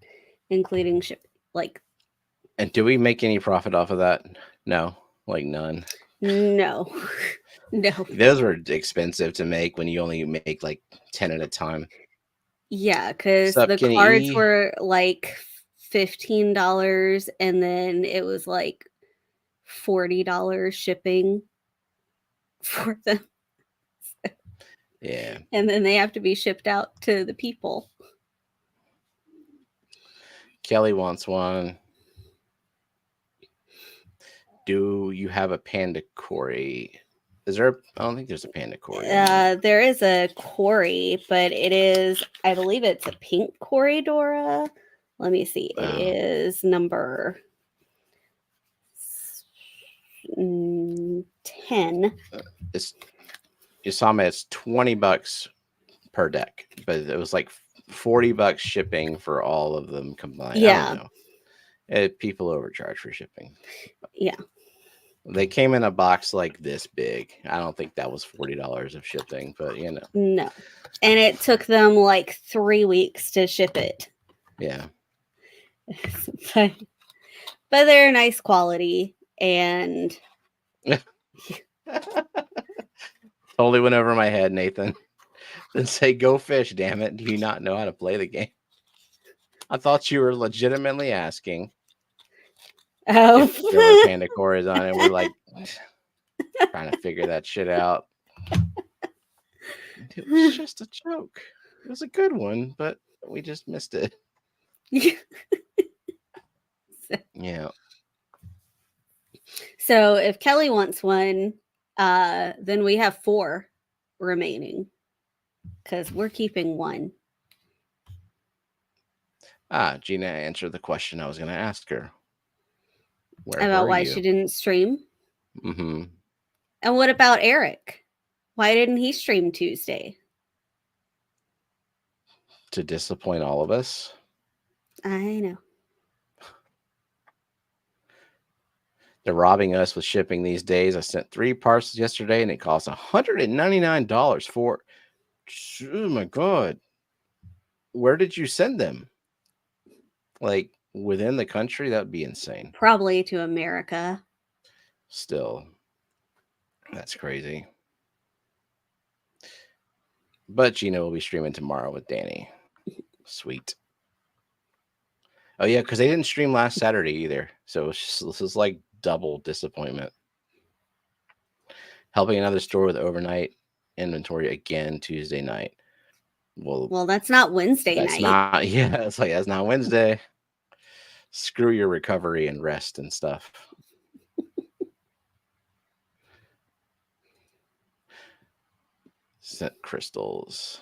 including ship. Like, and do we make any profit off of that? No, like none. No, no. Those were expensive to make when you only make like 10 at a time. Yeah, because Sup, the Kenny cards E? were like $15, and then it was like $40 shipping for them. Yeah. And then they have to be shipped out to the people. Kelly wants one. Do you have a panda Cory? Is there? I don't think there's a panda Cory. There is a Cory, but it is, I believe it's a pink Corridora. Let me see. It is number 10. It's Yasama. It's $20 per deck, but it was like $40 shipping for all of them combined. Yeah. I don't know. People overcharge for shipping. Yeah. They came in a box like this big. I don't think that was $40 of shipping, but you know. No. And it took them like 3 weeks to ship it. Yeah. but they're nice quality, and totally went over my head, Nathan. Then say, go fish, damn it. Do you not know how to play the game? I thought you were legitimately asking if there were panda Cories on it. We're like trying to figure that shit out. It was just a joke. It was a good one, but we just missed it. Yeah. So if Kelly wants one, then we have 4 remaining, because we're keeping 1. Gina answered the question I was going to ask her. Where about were why you? she didn't stream. Mm-hmm. And what about Eric? Why didn't he stream Tuesday? To disappoint all of us. I know. They're robbing us with shipping these days. I sent 3 parcels yesterday, and it cost $199 for. Oh my god! Where did you send them? Like within the country? That would be insane. Probably to America. Still, that's crazy. But Gina will be streaming tomorrow with Danny. Sweet. Oh yeah, because they didn't stream last Saturday either, so this is like double disappointment. Helping another store with overnight inventory again Tuesday night. Well, that's not Wednesday that's night. Not, yeah, it's like that's not Wednesday. Screw your recovery and rest and stuff. Set crystals.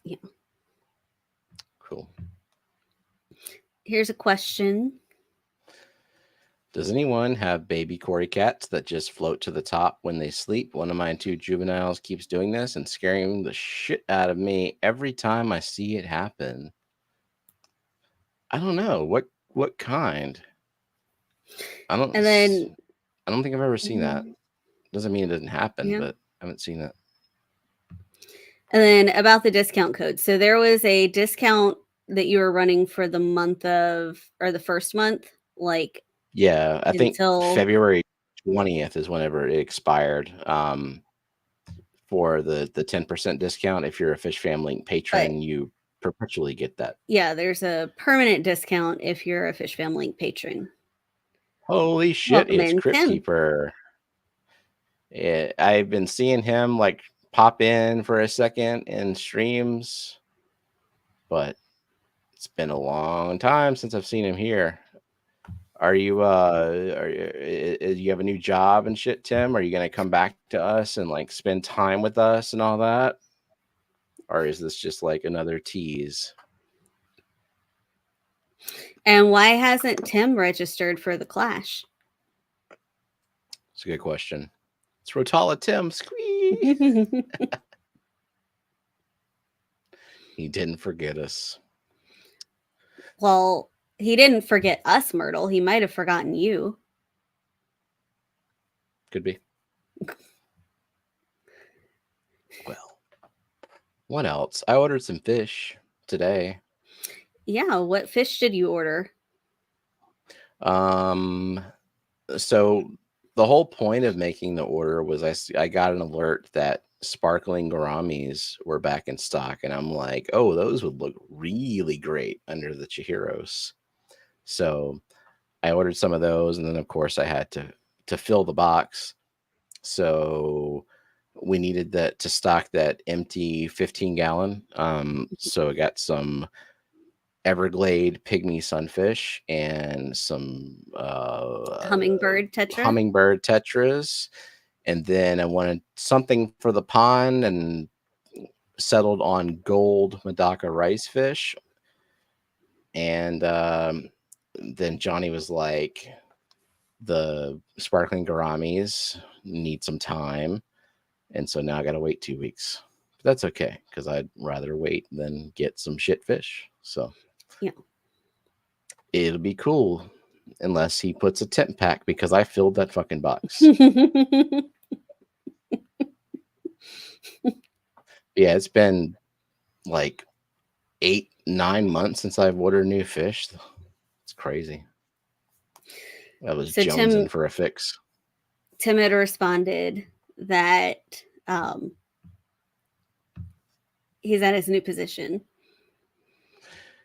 Yeah. Cool. Here's a question. Does anyone have baby Cory cats that just float to the top when they sleep? One of my 2 juveniles keeps doing this and scaring the shit out of me every time I see it happen. I don't know. What kind? I don't think I've ever seen that. Doesn't mean it doesn't happen, but I haven't seen it. And then about the discount code. So there was a discount that you were running for the month of, or the first month, like, yeah, I think February 20th is whenever it expired, for the 10% discount. If you're a Fishfam Link patron, you perpetually get that. Yeah, there's a permanent discount if you're a Fishfam Link patron. Holy shit, it's Crypt Keeper. I've been seeing him like pop in for a second in streams, but it's been a long time since I've seen him here. Are you you have a new job and shit, Tim? Are you gonna come back to us and like spend time with us and all that? Or is this just like another tease? And why hasn't Tim registered for the Clash? It's a good question. It's Rotala Tim. Squee. He didn't forget us. Well, he didn't forget us, Myrtle. He might have forgotten you. Could be. Well, what else? I ordered some fish today. Yeah, what fish did you order? So the whole point of making the order was I got an alert that sparkling gouramis were back in stock, and I'm like, oh, those would look really great under the Chihiros. So I ordered some of those, and then of course I had to fill the box. So we needed that to stock that empty 15-gallon. So I got some Everglade pygmy sunfish and some Hummingbird tetra? hummingbird tetras, and then I wanted something for the pond and settled on gold Medaka rice fish. And then Johnny was like, the sparkling gouramis need some time, and so now I gotta wait 2 weeks. But that's okay, because I'd rather wait than get some shit fish. So Yeah. It'll be cool unless he puts a temp pack, because I filled that fucking box. Yeah, it's been like 8-9 months since I've ordered new fish. It's crazy. I was So jonesing for a fix. Tim had responded that he's at his new position.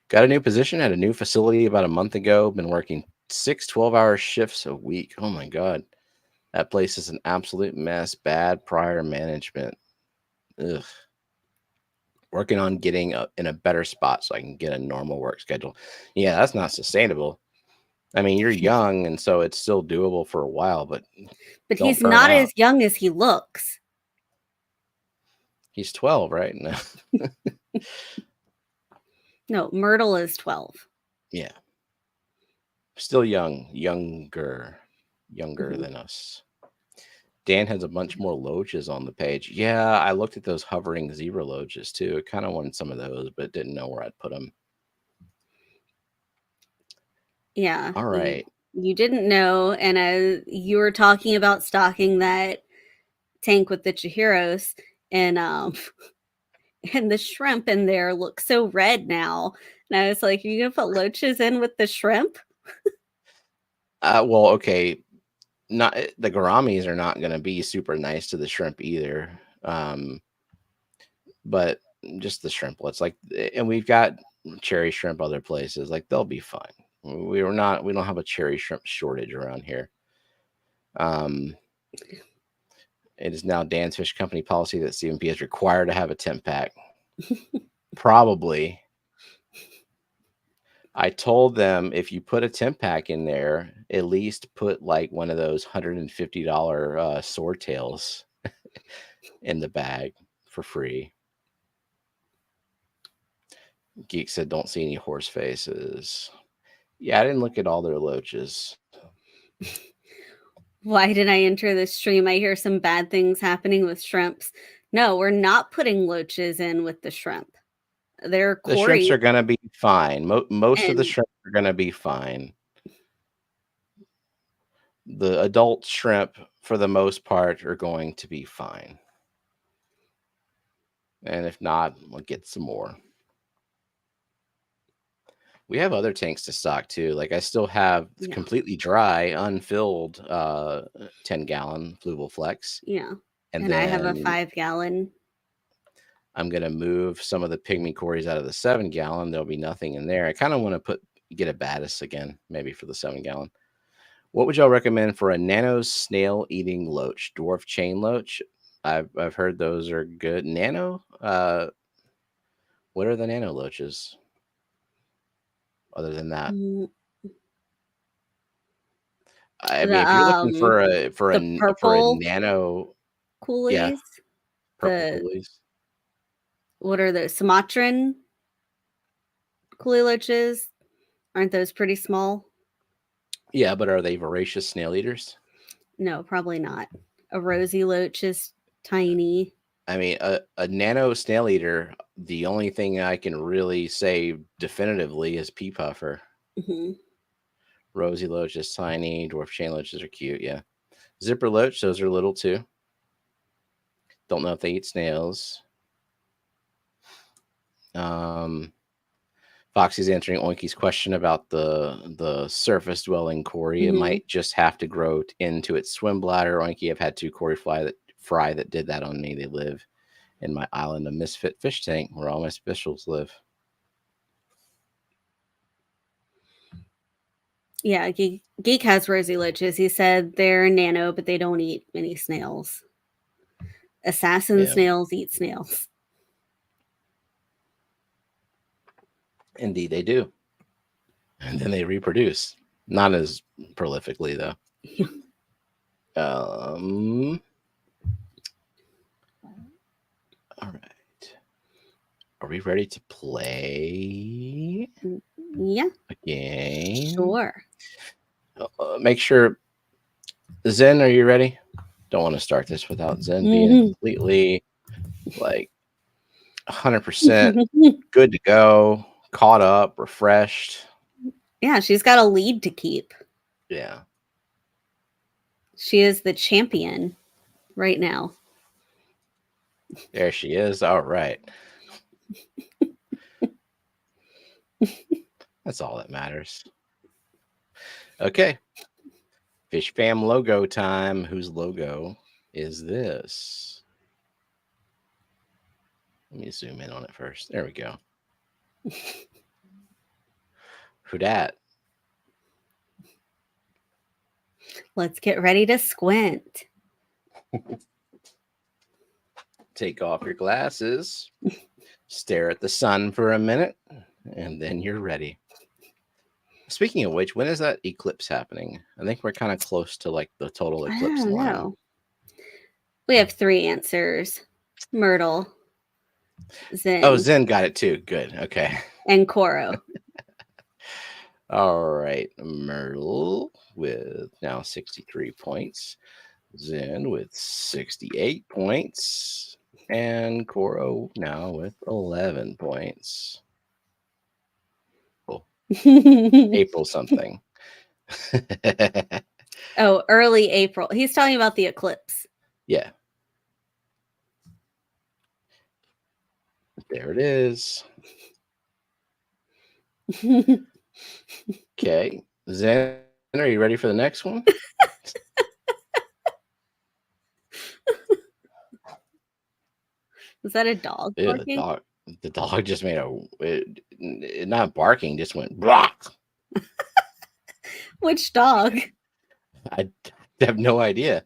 Got a new position at a new facility about a month ago. Been working 6 12-hour shifts a week. Oh my God. That place is an absolute mess. Bad prior management. Ugh. Working on getting in a better spot so I can get a normal work schedule. Yeah, that's not sustainable. I mean, you're young, and so it's still doable for a while, but he's not as young as he looks. He's 12, right? No. No, Myrtle is 12. Yeah. Still younger than us. Dan has a bunch more loaches on the page. Yeah, I looked at those hovering zebra loaches too. I kind of wanted some of those, but didn't know where I'd put them. Yeah. All right. You didn't know, and you were talking about stocking that tank with the Chihiros, and and the shrimp in there look so red now. And I was like, are you gonna put loaches in with the shrimp? Well, okay. Not the gouramis are not going to be super nice to the shrimp either. But just the shrimplets, like, and we've got cherry shrimp other places, like they'll be fine. We don't have a cherry shrimp shortage around here. It is now Dan's Fish Company policy that CMP is required to have a temp pack. Probably. I told them, if you put a temp pack in there, at least put like one of those $150 swordtails in the bag for free. Geek said, don't see any horse faces. Yeah, I didn't look at all their loaches. Why did I enter this stream? I hear some bad things happening with shrimps. No, we're not putting loaches in with the shrimp. They're the shrimps are going to be fine. Most of the shrimp are going to be fine. The adult shrimp, for the most part, are going to be fine. And if not, we'll get some more. We have other tanks to stock too. Like, I still have completely dry, unfilled 10-gallon Fluval Flex. Yeah. And then I have a 5-gallon. I'm going to move some of the pygmy cories out of the 7-gallon. There'll be nothing in there. I kind of want to get a Battis again, maybe for the 7-gallon. What would y'all recommend for a nano snail eating loach, dwarf chain loach? I've heard those are good. Nano? What are the nano loaches? Other than that, I mean, if you're looking for a nano coolies, yeah, purple coolies. What are those? Sumatran coolie loaches? Aren't those pretty small? Yeah, but are they voracious snail eaters? No, probably not. A rosy loach is tiny. I mean, a nano snail eater, the only thing I can really say definitively is pea puffer. Hmm. Rosy loach is tiny. Dwarf chain loaches are cute. Yeah. Zipper loach, those are little too. Don't know if they eat snails. Foxy's answering Oinky's question about the surface dwelling Cory. It might just have to grow into its swim bladder. Oinky, I've had 2 Cory fry that did that on me. They live in my island of misfit fish tank where all my specials live. Yeah, Geek has rosy loaches. He said they're nano, but they don't eat many snails. Assassin snails eat snails. Indeed, they do. And then they reproduce. Not as prolifically, though. All right. Are we ready to play? Yeah. A game? Sure. Make sure. Zen, are you ready? Don't want to start this without Zen being completely like 100% good to go, caught up, refreshed. Yeah, she's got a lead to keep. Yeah. She is the champion right now. There she is. All right. That's all that matters. Okay. Fishfam logo time. Whose logo is this? Let me zoom in on it first. There we go. Who dat? Let's get ready to squint. Take off your glasses, stare at the sun for a minute, and then you're ready. Speaking of which, when is that eclipse happening? I think we're kind of close to like the total eclipse I don't line. know. We have 3 answers. Myrtle, Zen. Oh, Zen got it too. Good. Okay. And Koro. All right. Myrtle with now 63 points. Zen with 68 points. And Koro now with 11 points. Oh. April something. Oh, early April. He's talking about the eclipse. Yeah. There it is. Okay. Zen, are you ready for the next one? Was that a dog? Yeah, the dog just made it not barking, just went block. Which dog? I have no idea.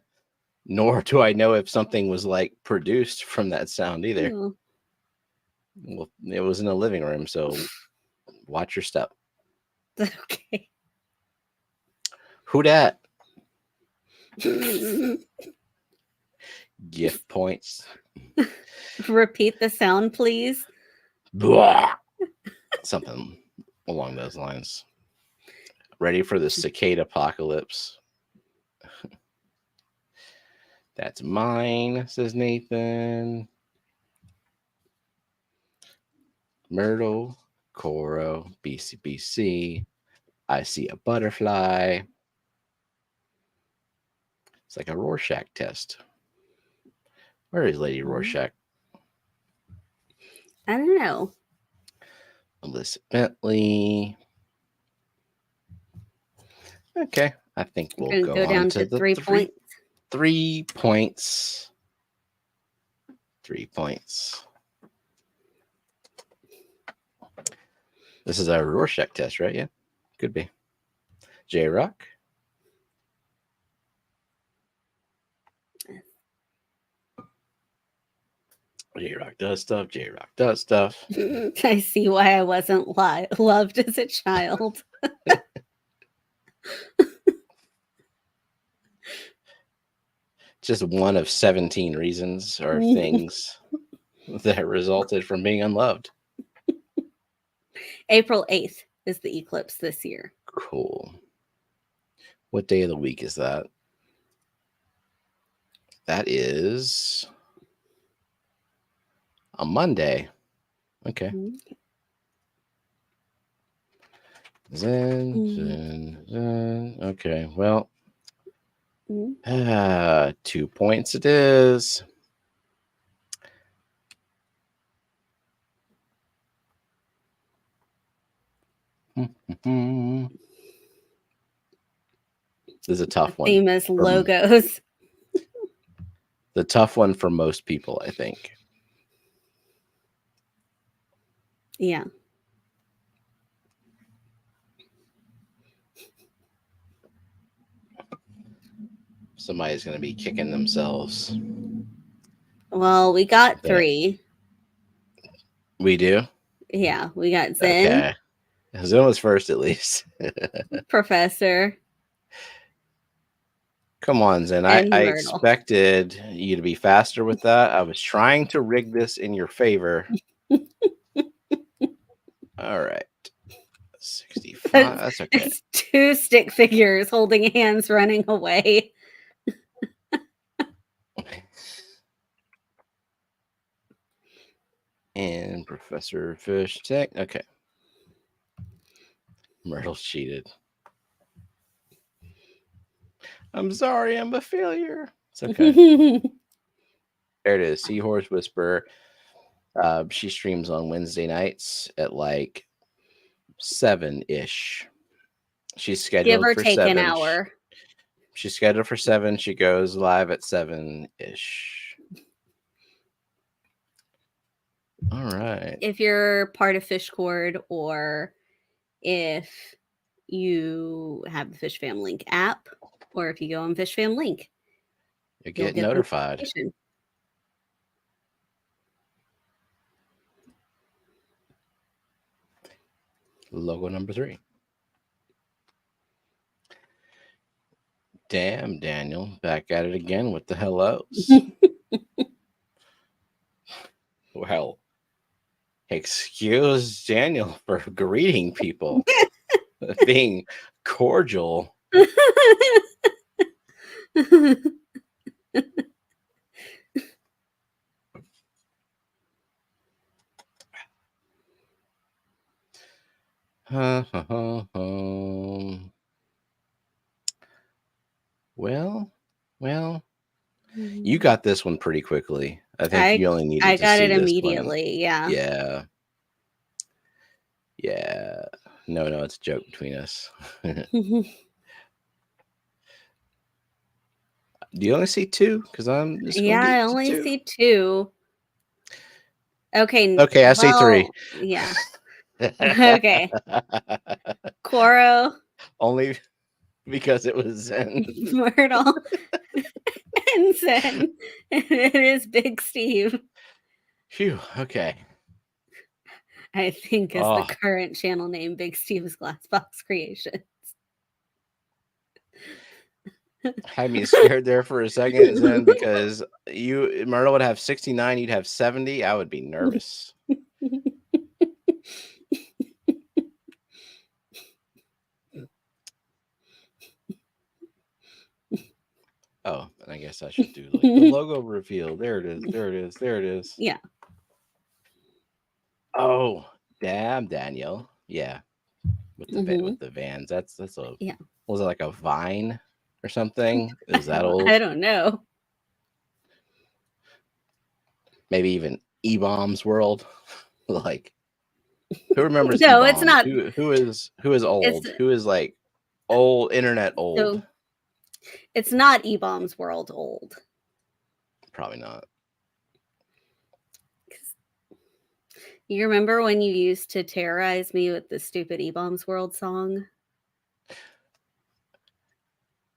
Nor do I know if something was like produced from that sound either. Oh. Well, it was in the living room, so watch your step. Okay. Who dat? Gift points. Repeat the sound, please. Blah. Something along those lines. Ready for the cicada apocalypse. That's mine, says Nathan. Myrtle, Koro, BCBC. I see a butterfly. It's like a Rorschach test. Where is Lady Rorschach? I don't know. Alyssa Bentley. Okay, I think we'll go down on to the 3 points. 3 points. 3 points. This is our Rorschach test, right? Yeah, could be. J-Rock. J-Rock does stuff. J-Rock does stuff. I see why I wasn't loved as a child. Just one of 17 reasons or things that resulted from being unloved. April 8th is the eclipse this year. Cool. What day of the week is that? That is a Monday. Okay. Zen. Okay. Well, 2 points it is. This is a tough one. Famous logos. The tough one for most people, I think. Yeah. Somebody's going to be kicking themselves. Well, we got 3. We do? Yeah, we got Zen. Okay. Zen was first, at least. Professor. Come on, Zen. I expected you to be faster with that. I was trying to rig this in your favor. All right. 65. That's okay. It's 2 stick figures holding hands running away. And Professor Fish Tech. Okay. Myrtle cheated. I'm sorry, I'm a failure. It's okay. There it is. Seahorse Whisperer. She streams on Wednesday nights at like 7-ish. She's scheduled Give or for take 7. an hour. She's scheduled for 7. She goes live at 7-ish. All right. If you're part of Fishcord, or if you have the Fishfam Link app, or if you go on Fishfam Link, you'll get notified. Logo number 3. Damn, Daniel, back at it again with the hellos. Well, excuse Daniel for greeting people, being cordial. Well, you got this one pretty quickly. I think you only needed to see this one. I got it immediately. Yeah. No, it's a joke between us. Do you only see 2? Because I'm just I only see 2. Okay, I see 3. Yeah. Okay. Coro. Only because it was Zen. Myrtle. And Zen. And it is Big Steve. Phew, okay. I think is the current channel name, Big Steve's Glassbox Creations. Had me scared there for a second, Zen, because Myrtle would have 69, you'd have 70. I would be nervous. Oh, and I guess I should do like the logo reveal. There it is. Yeah. Oh, damn, Daniel. Yeah. With the Vans. That's a was it like a Vine or something? Is that old? I don't know. Maybe even E-Bombs World. Like, who remembers No, E-Bombs? it's not. Who is old? Who is like old internet old? So, it's not E-Bombs World old. Probably not. You remember when you used to terrorize me with the stupid E-Bombs World song?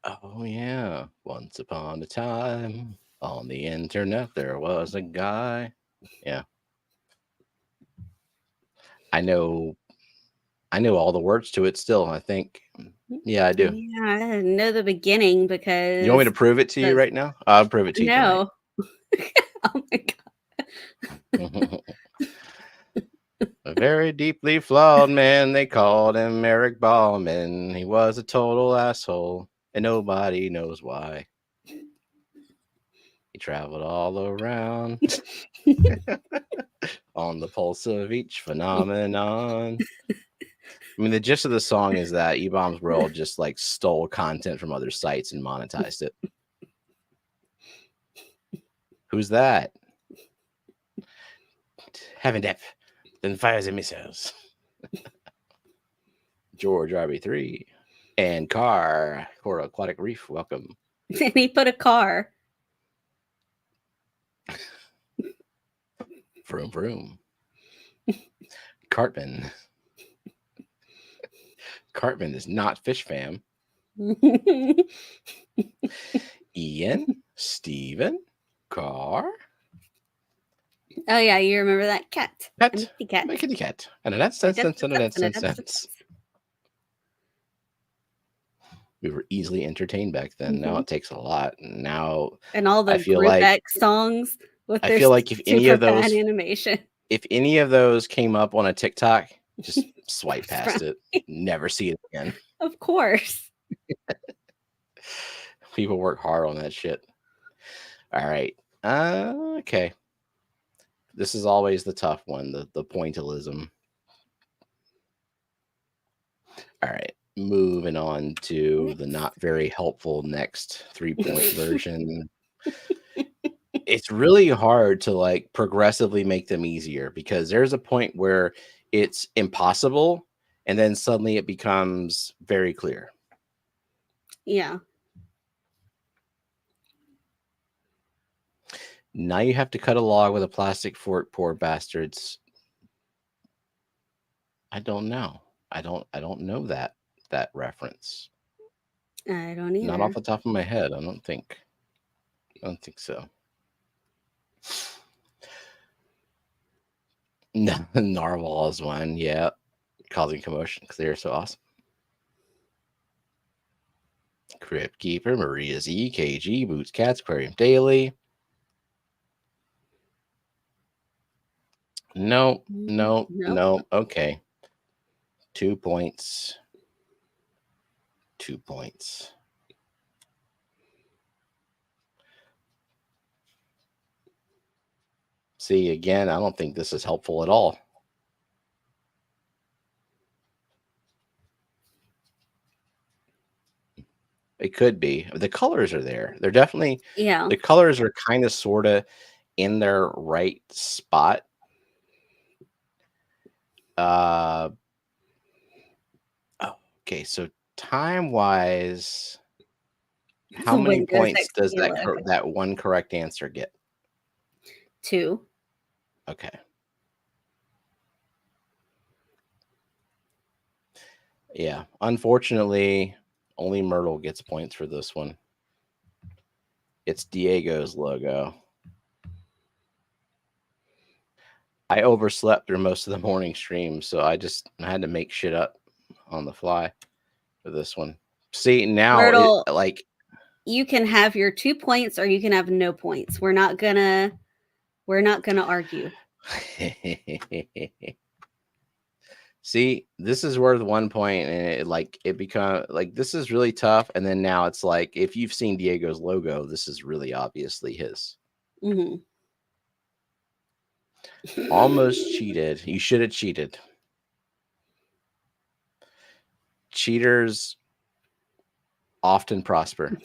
Oh, yeah. Once upon a time on the internet, there was a guy. Yeah. I know all the words to it still, I think. Yeah, I do. Yeah, I know the beginning because... You want me to prove it to you right now? I'll prove it to you. No. Oh, my God. Very deeply flawed man. They called him Eric Ballman. He was a total asshole, and nobody knows why. He traveled all around on the pulse of each phenomenon. I mean, the gist of the song is that E-Bombs World just like stole content from other sites and monetized it. Who's that? Heaven Dep, then fires and missiles. George RB3 and Car for Aquatic Reef. Welcome. And he put a car. Vroom vroom. Cartman. Cartman is not Fishfam. Ian, Steven, Car. Oh yeah, you remember that cat? Cat. Kitty cat. My kitty cat. And that's sense. We were easily entertained back then. Now it takes a lot. Now and all the Group X songs with their I feel like if any of those animation. If any of those came up on a TikTok, just swipe past it. Never see it again. Of course. People work hard on that shit. All right. Okay. This is always the tough one, the pointillism. All right. Moving on to the not very helpful next 3-point version. It's really hard to like progressively make them easier because there's a point where it's impossible and then suddenly it becomes very clear. Yeah. Now you have to cut a log with a plastic fork, poor bastards. I don't know. I don't know that reference. I don't either. Not off the top of my head. I don't think so. No, Narwhal is one, yeah. Causing commotion because they're so awesome. Crypt Keeper, Maria Z, KG, Boots Cats, Aquarium Daily. No. Okay. 2 points. 2 points. See, again, I don't think this is helpful at all. It could be. The colors are there. They're definitely, the colors are kind of sort of in their right spot. Okay, so time-wise, how many points does that one correct answer get? 2. Okay. Yeah, unfortunately, only Myrtle gets points for this one. It's Diego's logo. I overslept through most of the morning stream, so I had to make shit up on the fly for this one. See, now Myrtle, you can have your 2 points or you can have no points. We're not gonna argue. See, this is worth 1 point, and it becomes like this is really tough. And then now it's like if you've seen Diego's logo, this is really obviously his. Mm-hmm. Almost cheated. You should have cheated. Cheaters often prosper.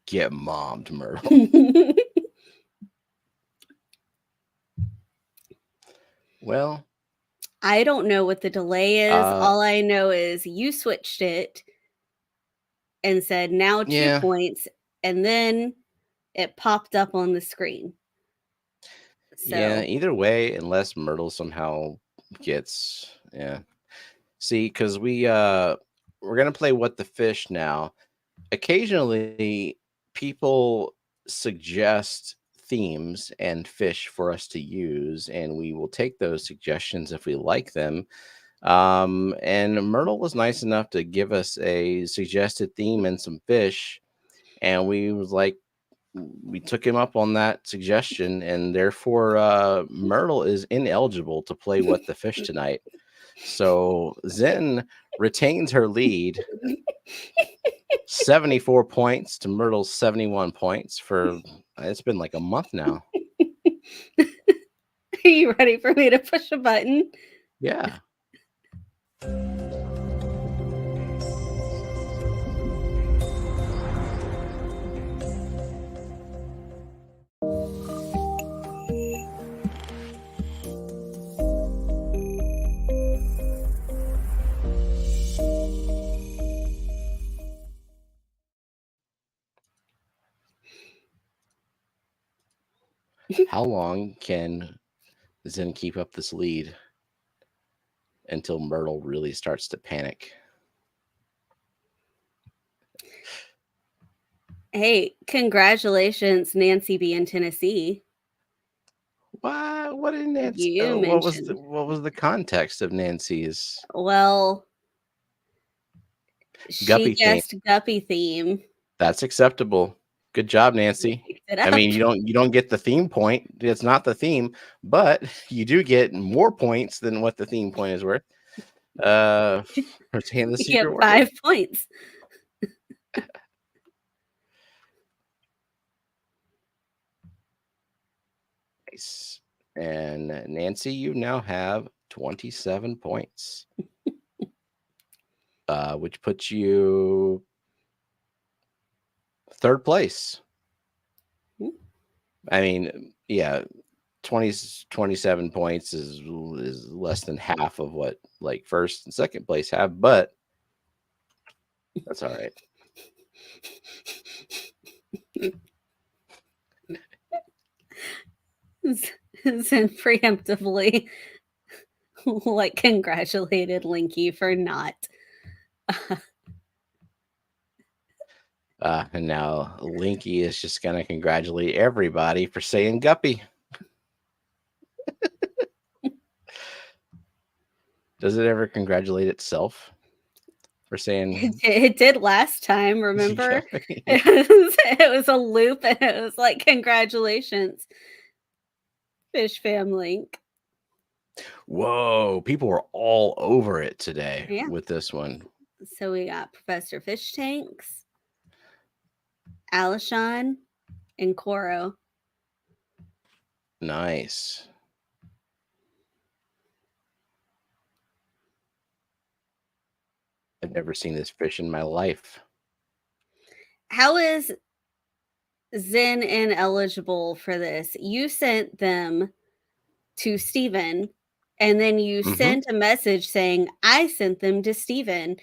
Get mommed, Myrtle. Well, I don't know what the delay is. All I know is you switched it and said now 2 points, and then it popped up on the screen. So. Yeah, either way, unless Myrtle somehow gets See, because we're gonna play What the Fish now. Occasionally, people suggest themes and fish for us to use, and we will take those suggestions if we like them. And Myrtle was nice enough to give us a suggested theme and some fish, and we was like, we took him up on that suggestion, and therefore Myrtle is ineligible to play What the Fish tonight. So Zen retains her lead, 74 points to Myrtle's 71 points for it's been like a month now. Are you ready for me to push a button? Yeah. How long can Zen keep up this lead until Myrtle really starts to panic? Hey, congratulations, Nancy B in Tennessee. What did Nancy? You What was mentioned. what was the context of Nancy's Well, she Guppy theme? guessed Guppy theme. That's acceptable. Good job, Nancy. Picked it I up. mean, you don't get the theme point. It's not the theme, but you do get more points than what the theme point is worth. For saying the You get secret word. 5 points. Nice. And Nancy, you now have 27 points, which puts you third place. I mean, yeah, 27 points is less than half of what like first and second place have, but that's all right. Zen preemptively like congratulated Linky for not. And now Linky is just gonna congratulate everybody for saying Guppy. Does it ever congratulate itself for saying? It did last time, remember? It was a loop, and it was like, congratulations, Fishfam link. Whoa, people were all over it today with this one. So we got Professor Fish Tanks, Alishon, and Koro. Nice. I've never seen this fish in my life. How is Zen ineligible for this? You sent them to Steven, and then you sent a message saying, I sent them to Steven.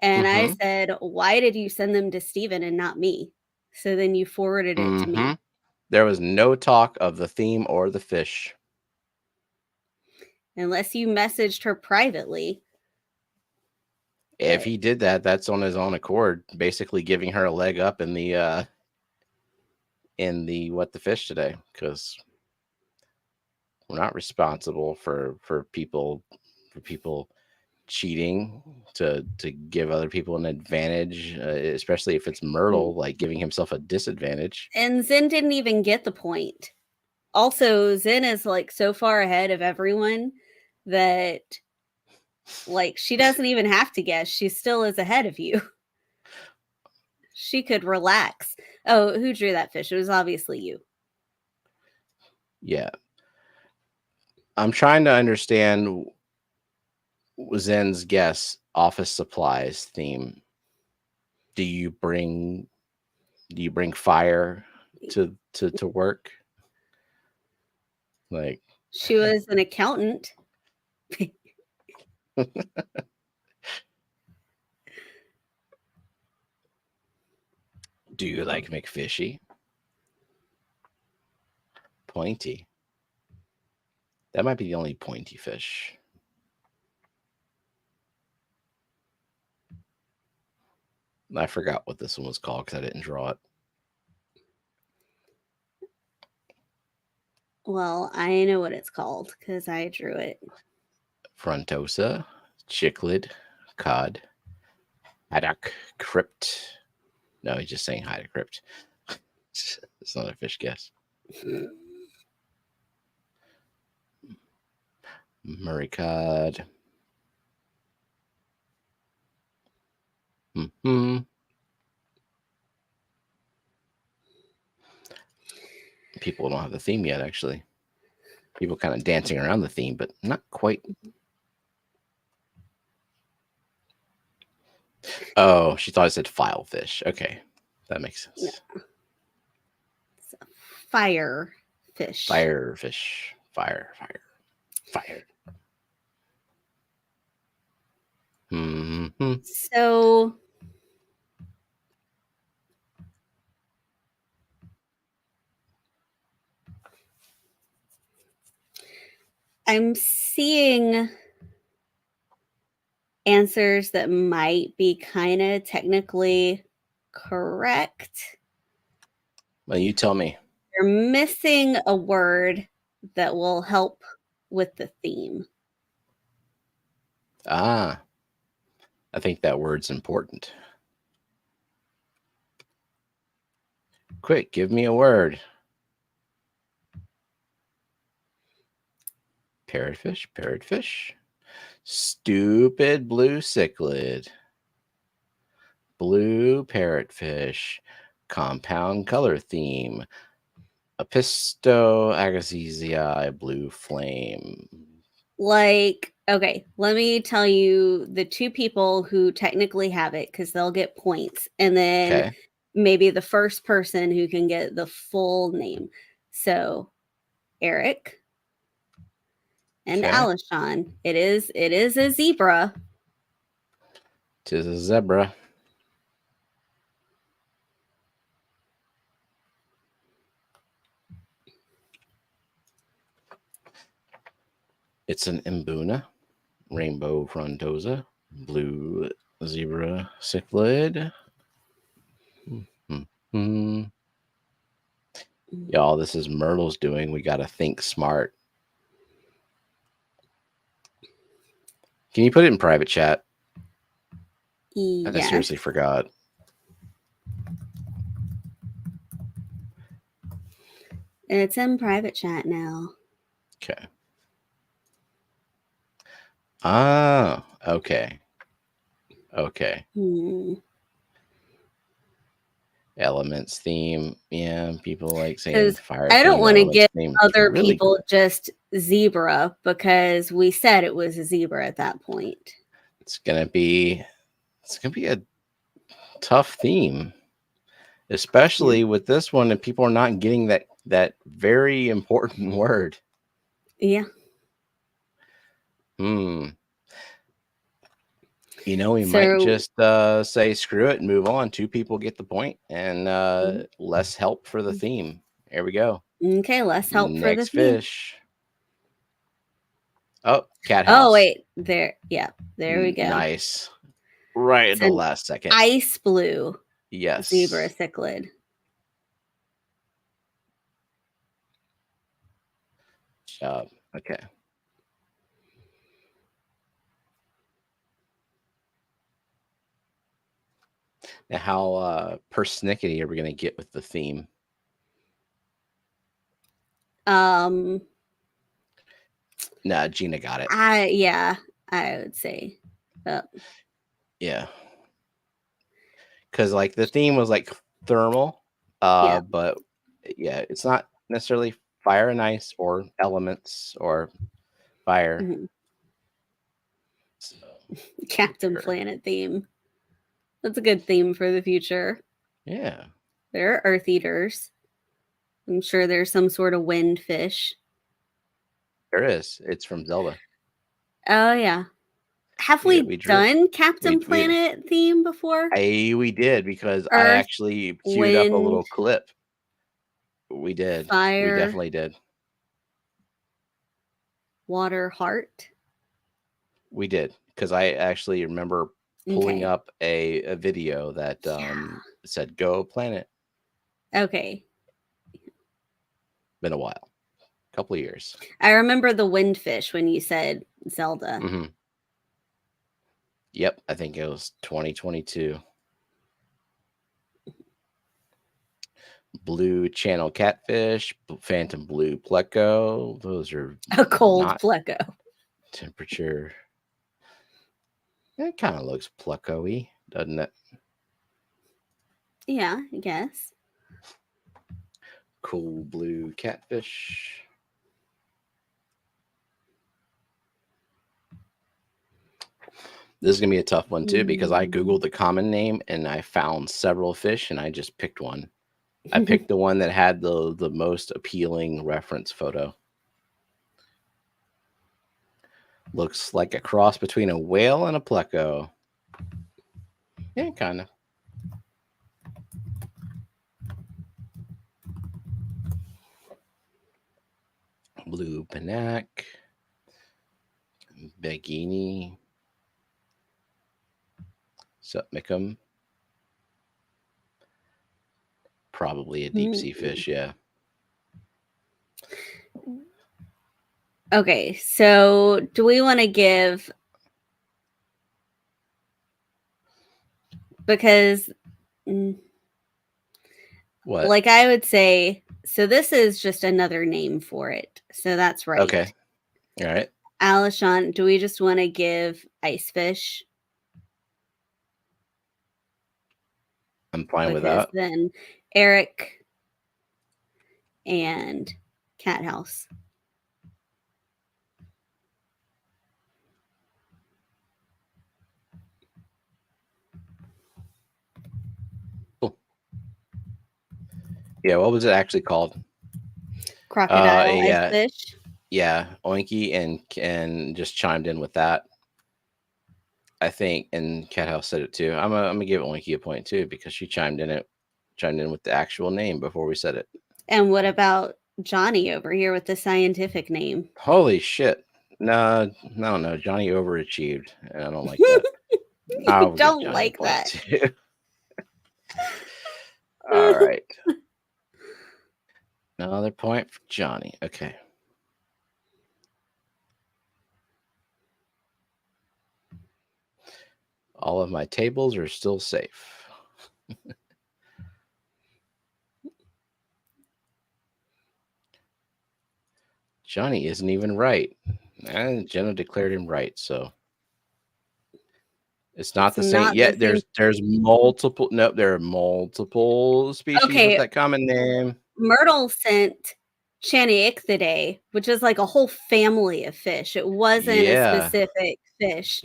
And I said, why did you send them to Steven and not me? So then you forwarded it to me. There was no talk of the theme or the fish. Unless you messaged her privately. If he did that, that's on his own accord, basically giving her a leg up in the What the Fish today, because we're not responsible for people cheating to give other people an advantage, especially if it's Myrtle like giving himself a disadvantage. And Zen didn't even get the point. Also, Zen is like so far ahead of everyone that like she doesn't even have to guess. She still is ahead of you. She could relax. Oh, who drew that fish? It was obviously you. Yeah. I'm trying to understand Zen's guess, office supplies theme. Do you bring fire to work? Like, she was an accountant. Do you like McFishy? Pointy. That might be the only pointy fish. I forgot what this one was called because I didn't draw it. Well, I know what it's called because I drew it. Frontosa, cichlid, cod, haddock, crypt. No, he's just saying hi to crypt. It's not a fish guess. Murray cod. Mm-hmm. People don't have the theme yet, actually. People kind of dancing around the theme, but not quite. Oh, she thought I said filefish. Okay, that makes sense. Yeah. It's a fire fish. Firefish. Fire. Mm-hmm. So I'm seeing answers that might be kind of technically correct. Well, you tell me. You're missing a word that will help with the theme. I think that word's important. Quick, give me a word. Parrotfish. Stupid blue cichlid. Blue parrotfish. Compound color theme. Apisto agassizi blue flame. Like, okay, let me tell you the two people who technically have it because they'll get points. And then maybe the first person who can get the full name. So Eric and Alishon. It is a zebra. 'Tis a zebra. It's an Mbuna, rainbow frondosa, blue zebra cichlid. Mm-hmm. Y'all, this is Myrtle's doing. We got to think smart. Can you put it in private chat? Yes. I seriously forgot. It's in private chat now. Okay. Ah, okay. Elements theme. Yeah, people like saying fire. I don't want to give other really people just zebra because we said it was a zebra at that point. It's gonna be a tough theme, especially with this one, and people are not getting that very important word. Yeah. You know, we might just say screw it and move on. Two people get the point, and less help for the theme. There we go. Okay, less help for the theme. Next fish. Oh, cat house. Oh wait, there. Yeah, there we go. Nice. Right at the last second. Ice blue. Yes. Zebra cichlid. Okay. Now, how persnickety are we going to get with the theme? Nah, Gina got it. Yeah, I would say. Yeah. Because like the theme was like thermal, but yeah, it's not necessarily fire and ice or elements or fire. Mm-hmm. So, Captain Planet theme. That's a good theme for the future. Yeah. There are earth eaters. I'm sure there's some sort of wind fish. There is. It's from Zelda. Oh, yeah. Have we done Captain Planet theme before? We did because I actually queued up a little clip. We did. Fire. We definitely did. Water, heart. We did because I actually remember pulling up a video that said "Go Planet." Okay. Been a while, a couple of years. I remember the windfish when you said Zelda. Mm-hmm. Yep, I think it was 2022. blue channel catfish, phantom blue pleco. Those are A cold not pleco. temperature. It kind of looks pleco-y, doesn't it? Yeah, I guess. Cool blue catfish. This is going to be a tough one too, because I Googled the common name and I found several fish and I just picked one. I picked the one that had the most appealing reference photo. Looks like a cross between a whale and a pleco. Yeah, kind of. Blue Panac. Begini. Sutmicum. Probably a deep sea fish, yeah. Okay, so do we want to give, because what? Like I would say, so this is just another name for it. So that's right. Okay. All right. Alishon, do we just want to give ice fish? I'm fine with that. Then Eric and Cat House. Cool. Yeah, what was it actually called? Crocodile ice fish. Yeah, Oinky and just chimed in with that. I think, and Cat House said it too. I'm gonna give Oinky a point too, because she chimed in with the actual name before we said it. And what about Johnny over here with the scientific name? Holy shit! No, Johnny overachieved, and I don't like that. I don't like that. Too. All right. Another point for Johnny. Okay. All of my tables are still safe. Johnny isn't even right. And Jenna declared him right, so it's not the same. Yeah, there's multiple. Nope, there are multiple species with that common name. Myrtle sent Chaniichthydae, which is like a whole family of fish. It wasn't a specific fish.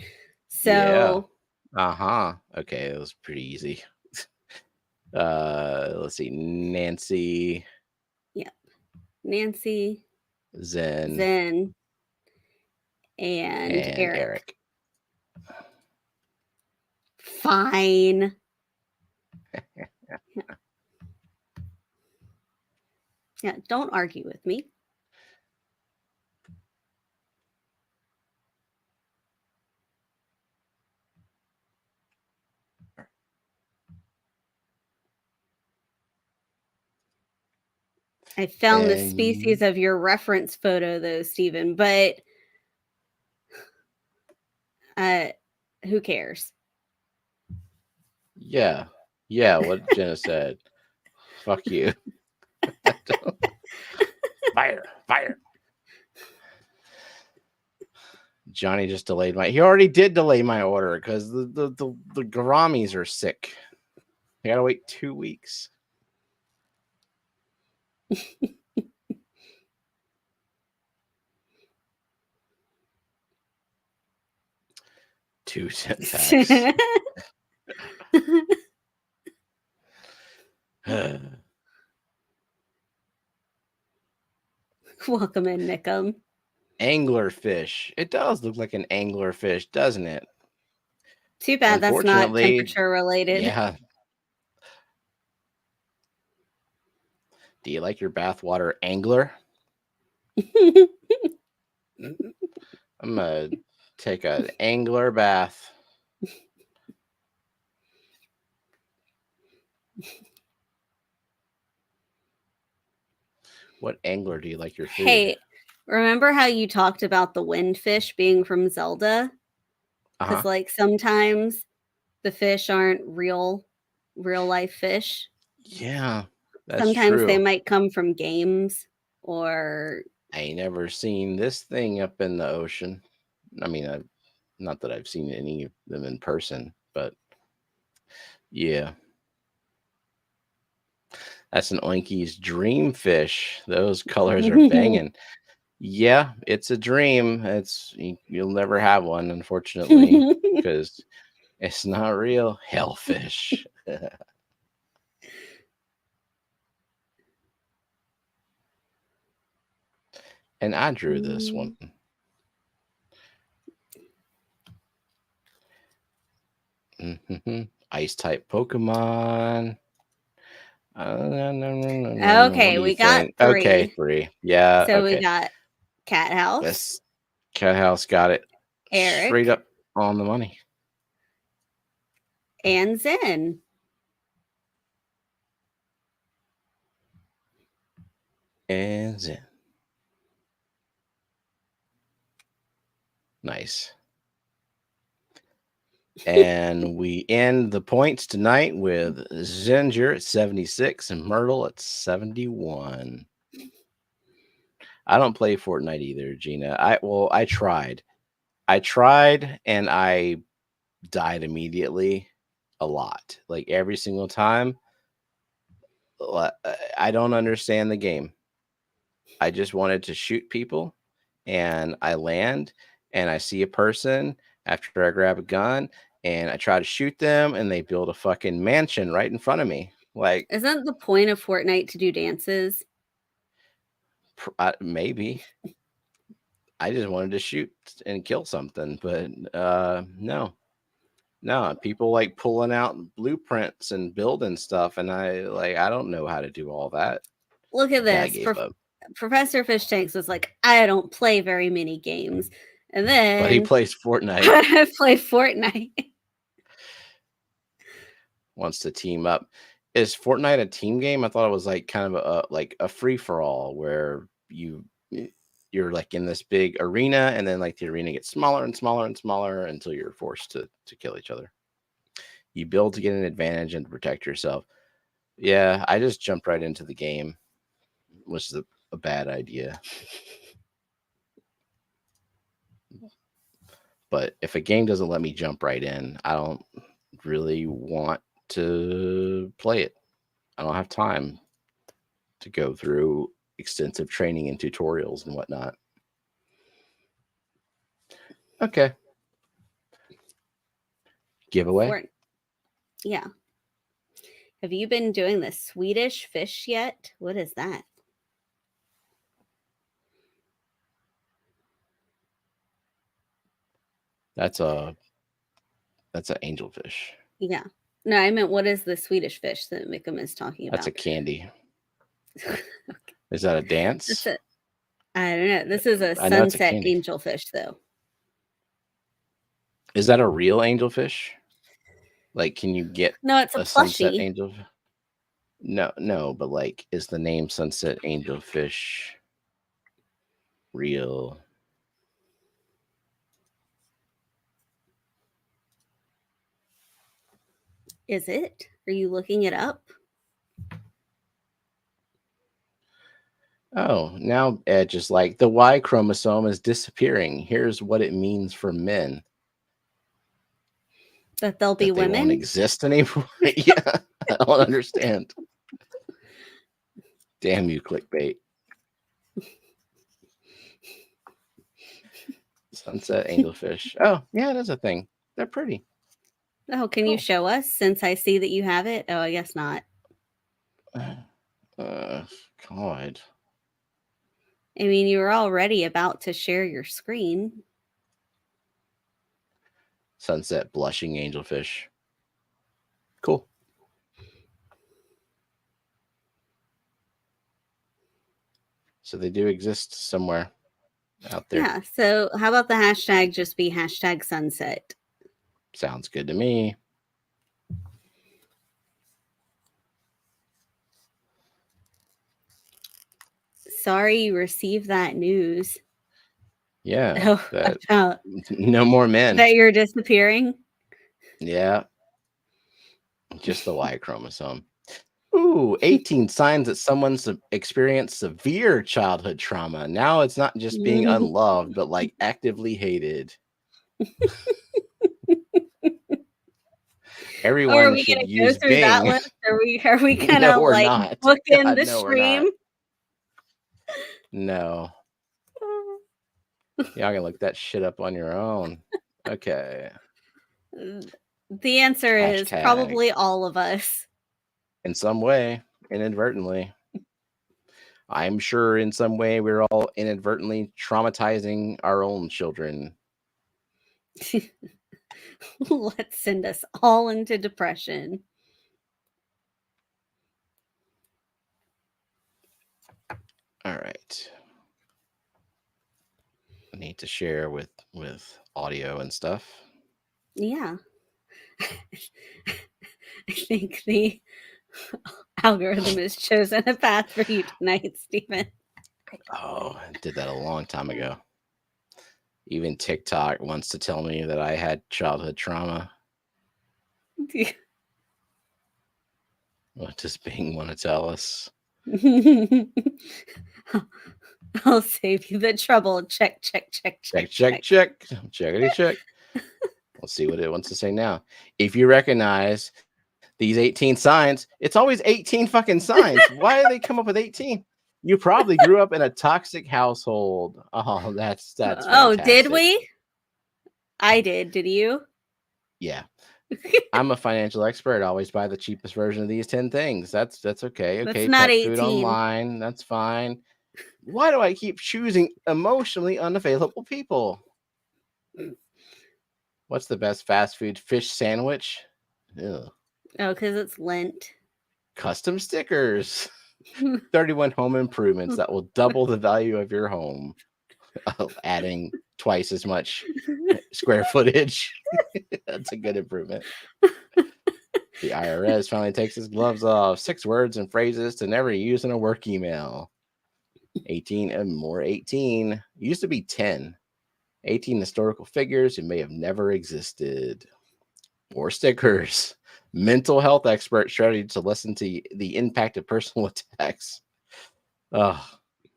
So Okay, it was pretty easy. Let's see. Nancy. Yep. Nancy. Zen. And Eric. Fine. Yeah, don't argue with me. I found the species of your reference photo, though, Stephen, but who cares? Yeah, what Jenna said. Fuck you. Fire. Johnny just delayed he already did delay my order because the gouramis are sick. I gotta wait 2 weeks. $2 packs. Welcome in, Nickum. Anglerfish. It does look like an anglerfish, doesn't it? Too bad that's not temperature related. Yeah. Do you like your bathwater angler? I'm gonna take an angler bath. What angler do you like your food? Hey, remember how you talked about the windfish being from Zelda? Because like sometimes the fish aren't real life fish. Yeah, That's Sometimes they true. might come from games or I ain't never seen this thing up in the ocean. I mean, not that I've seen any of them in person, but yeah. That's an Oinky's dream fish. Those colors are banging. Yeah, it's a dream. You'll never have one, unfortunately, because it's not real. Hellfish. And I drew this one. Ice type Pokemon. Okay, What do you we got think? 3. Okay, 3. Yeah, So we okay. got Cat House, This Cat House got it straight Eric, up on the money. and Zen. And Zen. Nice. And we end the points tonight with Zinger at 76 and Myrtle at 71. I don't play Fortnite either, Gina. I tried. And I died immediately a lot. Like every single time. I don't understand the game. I just wanted to shoot people, and I land and I see a person after I grab a gun and I try to shoot them and they build a fucking mansion right in front of me. Like, Isn't the point of Fortnite to do dances? maybe. I just wanted to shoot and kill something, but no. No, people like pulling out blueprints and building stuff, and I don't know how to do all that. Look at Yeah, I this. gave up. Professor Fish Tanks was like, I don't play very many games. And then But he plays Fortnite. I play Fortnite. Wants to team up. Is Fortnite a team game? I thought it was like kind of a free for all where you're like in this big arena, and then like the arena gets smaller and smaller and smaller until you're forced to kill each other. You build to get an advantage and to protect yourself. Yeah, I just jumped right into the game, which is a bad idea. But if a game doesn't let me jump right in, I don't really want to play it. I don't have time to go through extensive training and tutorials and whatnot. Okay. Giveaway? Yeah. Have you been doing the Swedish fish yet? What is that? That's an angelfish. Yeah. No, I meant what is the Swedish fish that Mickham is talking about? That's a candy. Is that a dance? I don't know. This is a sunset angelfish, though. Is that a real angelfish? Like, can you get it's a sunset angel? No, but like, is the name sunset angelfish real? Is it? Are you looking it up? Oh, now Edge is like, the Y chromosome is disappearing. Here's what it means for men. That they'll be women? They won't exist anymore? Yeah, I don't understand. Damn you, clickbait. Sunset angelfish. Oh, yeah, that's a thing. They're pretty. Oh, can you show us since I see that you have it? Oh, I guess not. God. I mean, you were already about to share your screen. Sunset blushing angelfish. Cool. So they do exist somewhere out there. Yeah. So how about the hashtag just be hashtag sunset? Sounds good to me. Sorry you received that news. Yeah. No more men. That you're disappearing? Yeah. Just the Y chromosome. Ooh, 18 signs that someone's experienced severe childhood trauma. Now it's not just being unloved, but like actively hated. Everyone Are we should gonna go use through that Bing. list? Are we No, gonna we're like not. book in God, the no, we're stream? not. No. Y'all can look that shit up on your own. Okay. The answer is Hashtag. probably all of us. In some way, inadvertently. I'm sure in some way we're all inadvertently traumatizing our own children. Let's send us all into depression. All right. I need to share with audio and stuff. Yeah. I think the algorithm has chosen a path for you tonight, Stephen. Oh, I did that a long time ago. Even TikTok wants to tell me that I had childhood trauma. What does Bing want to tell us? I'll save you the trouble. Check. Checkity check. Let's see what it wants to say now. If you recognize these 18 signs, it's always 18 fucking signs. Why do they come up with 18? You probably grew up in a toxic household. Oh, that's fantastic. Oh, did we? I did. Did you? Yeah. I'm a financial expert. I always buy the cheapest version of these 10 things. That's okay. Okay, That's not pet 18. food online. That's fine. Why do I keep choosing emotionally unavailable people? What's the best fast food fish sandwich? Ugh. Oh, because it's Lent. Custom stickers. 31 home improvements that will double the value of your home. Adding twice as much square footage. That's a good improvement. The IRS finally takes its gloves off. 6 words and phrases to never use in a work email. 18 and more 18. Used to be 10. 18 historical figures who may have never existed. More stickers. Mental health expert strategy to lessen to the impact of personal attacks. Oh,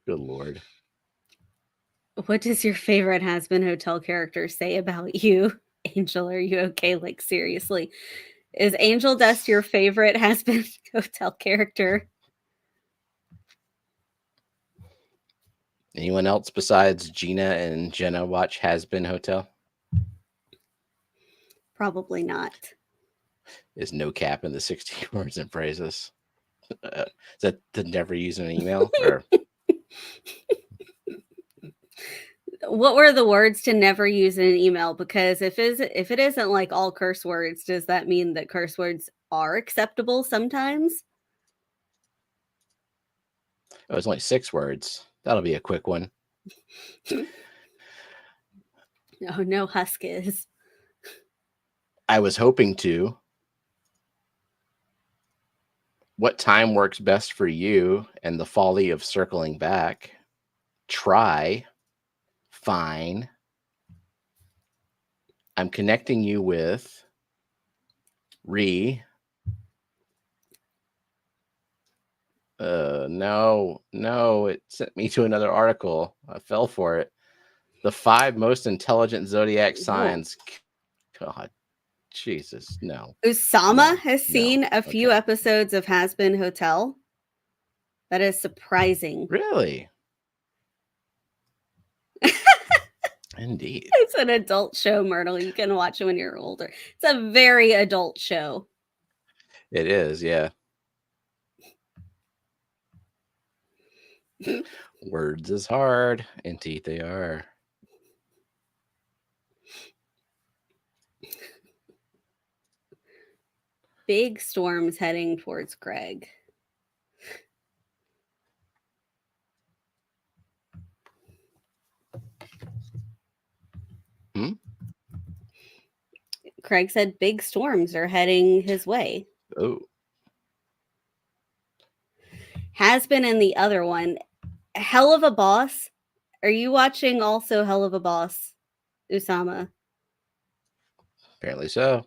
good Lord. What does your favorite Has-Been Hotel character say about you? Angel, are you okay? Like, seriously. Is Angel Dust your favorite Has-Been Hotel character? Anyone else besides Gina and Jenna watch Has-Been Hotel? Probably not. Is no cap in the 16 words and phrases. Is that to never use an email? Or what were the words to never use in an email? Because if it isn't like all curse words, does that mean that curse words are acceptable sometimes? it was only 6 words. That'll be a quick one. Oh, no huskies. I was hoping to. What time works best for you and the folly of circling back? Try. Fine. I'm connecting you with no, it sent me to another article. I fell for it. The 5 most intelligent zodiac signs. God, Jesus, no. Usama has seen a few Okay. episodes of Has-Been Hotel. That is surprising. Really? Indeed. It's an adult show, Myrtle. You can watch it when you're older. It's a very adult show. It is, yeah. Words is hard. Indeed, they are. Big storms heading towards Craig. Craig said big storms are heading his way. Oh. Has been in the other one. Hell of a Boss. Are you watching also Hell of a Boss, Usama? Apparently so.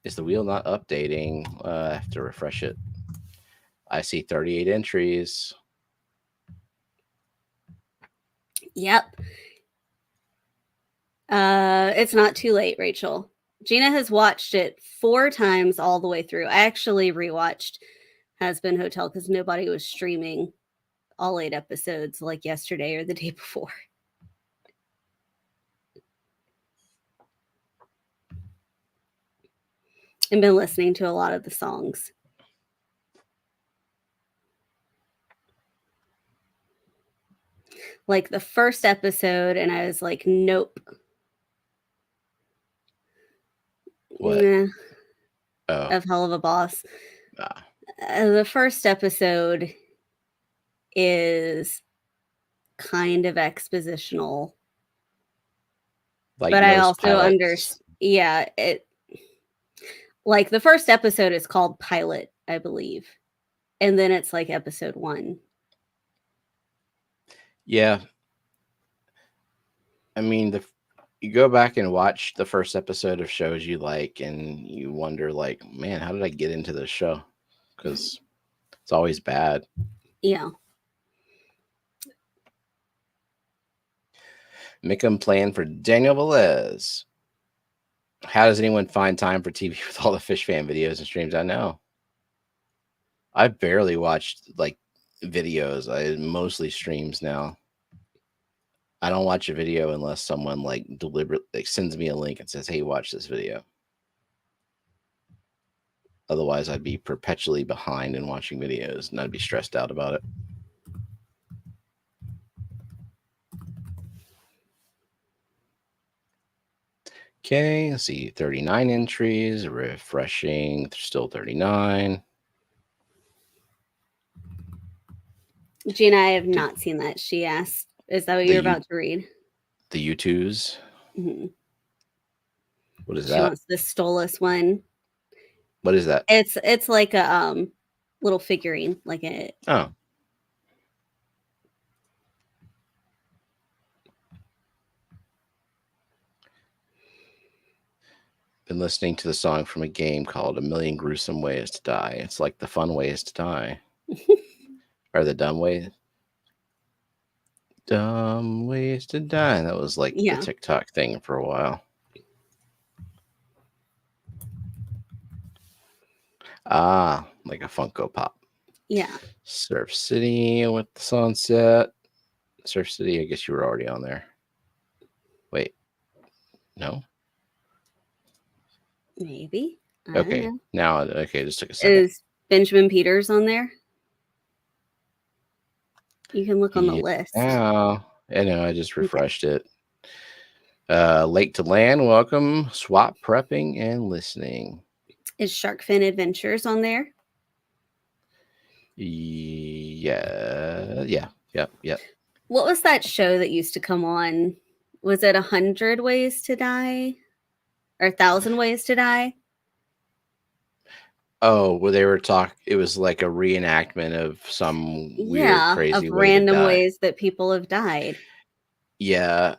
Is the wheel not updating? I have to refresh it. I see 38 entries. Yep. It's not too late, Rachel. Gina has watched it 4 times all the way through. I actually rewatched Has-Been Hotel because nobody was streaming all 8 episodes like yesterday or the day before. And been listening to a lot of the songs. Like the first episode, and I was like, nope. What? Nah. Oh. Of Hell of a Boss. Ah. The first episode is kind of expositional. Like but I also pilots. understand. Yeah, it like the first episode is called Pilot, I believe. And then it's like episode 1. Yeah. I mean, you go back and watch the first episode of shows you like, and you wonder, like, man, how did I get into this show? Because it's always bad. Yeah. Make them plan for Daniel Velez. How does anyone find time for TV with all the Fishfam videos and streams? I know. I barely watched like videos. I mostly streams now. I don't watch a video unless someone like deliberately sends me a link and says, "Hey, watch this video." Otherwise, I'd be perpetually behind in watching videos, and I'd be stressed out about it. Okay, let's see. 39 entries. Refreshing. Still 39. Gina, I have not seen that. She asked, is that what you're about to read? The U2s. Mm-hmm. What is she that? She wants the Stolas one. What is that? It's like a little figurine, like a. Oh. Been listening to the song from a game called A Million Gruesome Ways to Die. It's like the fun ways to die. Or the dumb ways. Dumb ways to die. That was like the TikTok thing for a while. Ah, like a Funko Pop. Yeah. Surf City with the sunset. Surf City, I guess you were already on there. Wait. No? Maybe. Okay. Now, okay, just took a second. Is Benjamin Peters on there? You can look on the list. Oh, I know. I just refreshed it. Lake to Land, welcome. Swap prepping and listening. Is Sharkfin Adventures on there? Yeah. What was that show that used to come on? Was it 100 Ways to Die? Or 1,000 Ways to Die? Oh, well, they were it was like a reenactment of some weird, crazy of way random ways that people have died. Yeah.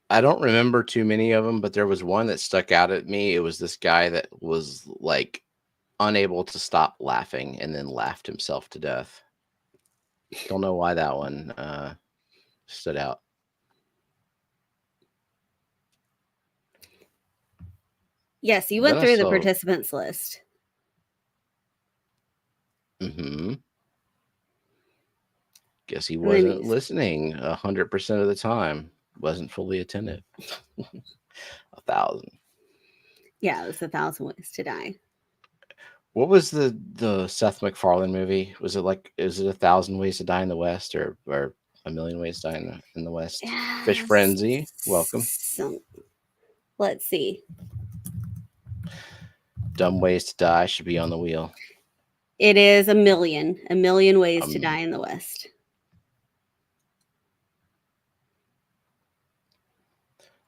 I don't remember too many of them, but there was one that stuck out at me. It was this guy that was like unable to stop laughing and then laughed himself to death. Don't know why that one stood out. Yes, you went through the participants list. Mm-hmm. Guess he wasn't listening 100% of the time. Wasn't fully attentive. 1,000. Yeah, it was 1,000 Ways to Die. What was the Seth MacFarlane movie? Was it like, is it 1,000 Ways to Die in the West or A Million Ways to Die in the West? Yes. Fish Frenzy, welcome. Let's see. Dumb Ways to Die should be on the wheel. It is A Million Ways to Die in the West.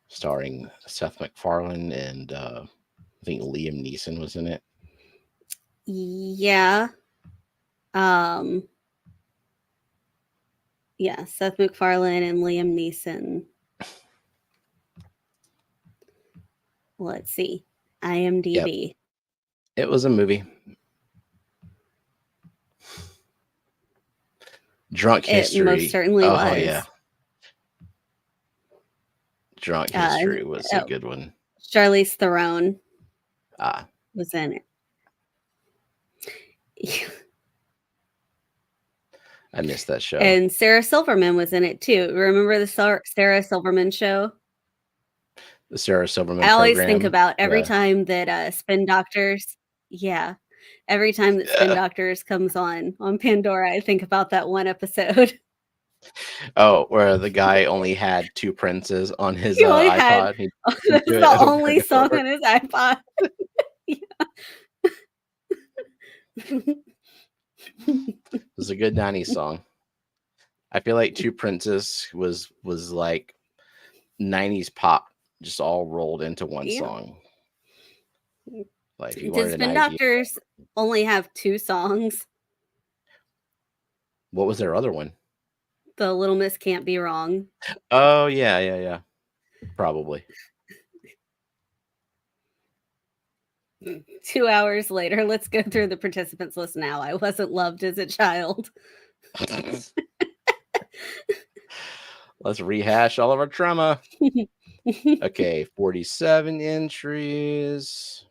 Starring Seth MacFarlane and I think Liam Neeson was in it. Yeah. Yeah, Seth MacFarlane and Liam Neeson. Let's see. IMDb. It was a movie. Drunk It History. most certainly Oh was. yeah. Drunk History was a good one. Charlize Theron Ah. was in it. I missed that show. And Sarah Silverman was in it too. Remember the Sarah Silverman show? The Sarah Silverman I always program. think about every time that Spin Doctors, every time that Spin Doctors comes on Pandora, I think about that one episode. Oh, where the guy only had 2 princes on his He only iPod. That's the only song on his iPod. It was a good 90s song. I feel like 2 Princes was like 90s pop just all rolled into one song. Like if you wanted Spin Doctors only have 2 songs? What was their other one? The Little Miss Can't Be Wrong. Oh yeah. Probably. 2 hours later, let's go through the participants list now. I wasn't loved as a child. Let's rehash all of our trauma. Okay, 47 entries.